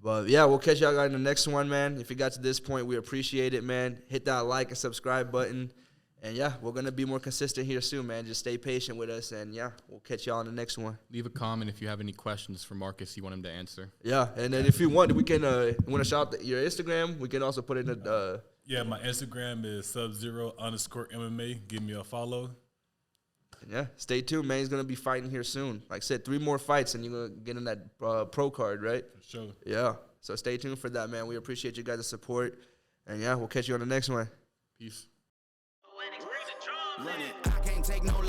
But, yeah, we'll catch y'all guys in the next one, man. If you got to this point, we appreciate it, man. Hit that like and subscribe button. And, yeah, we're going to be more consistent here soon, man. Just stay patient with us. And, yeah, we'll catch y'all in the next one. Leave a comment if you have any questions for Marcus you want him to answer. Yeah, and then if you want, we can want to shout out your Instagram. We can also put in the yeah, my Instagram is Sub0_MMA. Give me a follow. Yeah, stay tuned, man. He's going to be fighting here soon. Like I said, 3 more fights, and you're going to get in that pro card, right? For sure. Yeah, so stay tuned for that, man. We appreciate you guys' support. And, yeah, we'll catch you on the next one. Peace. I can't take no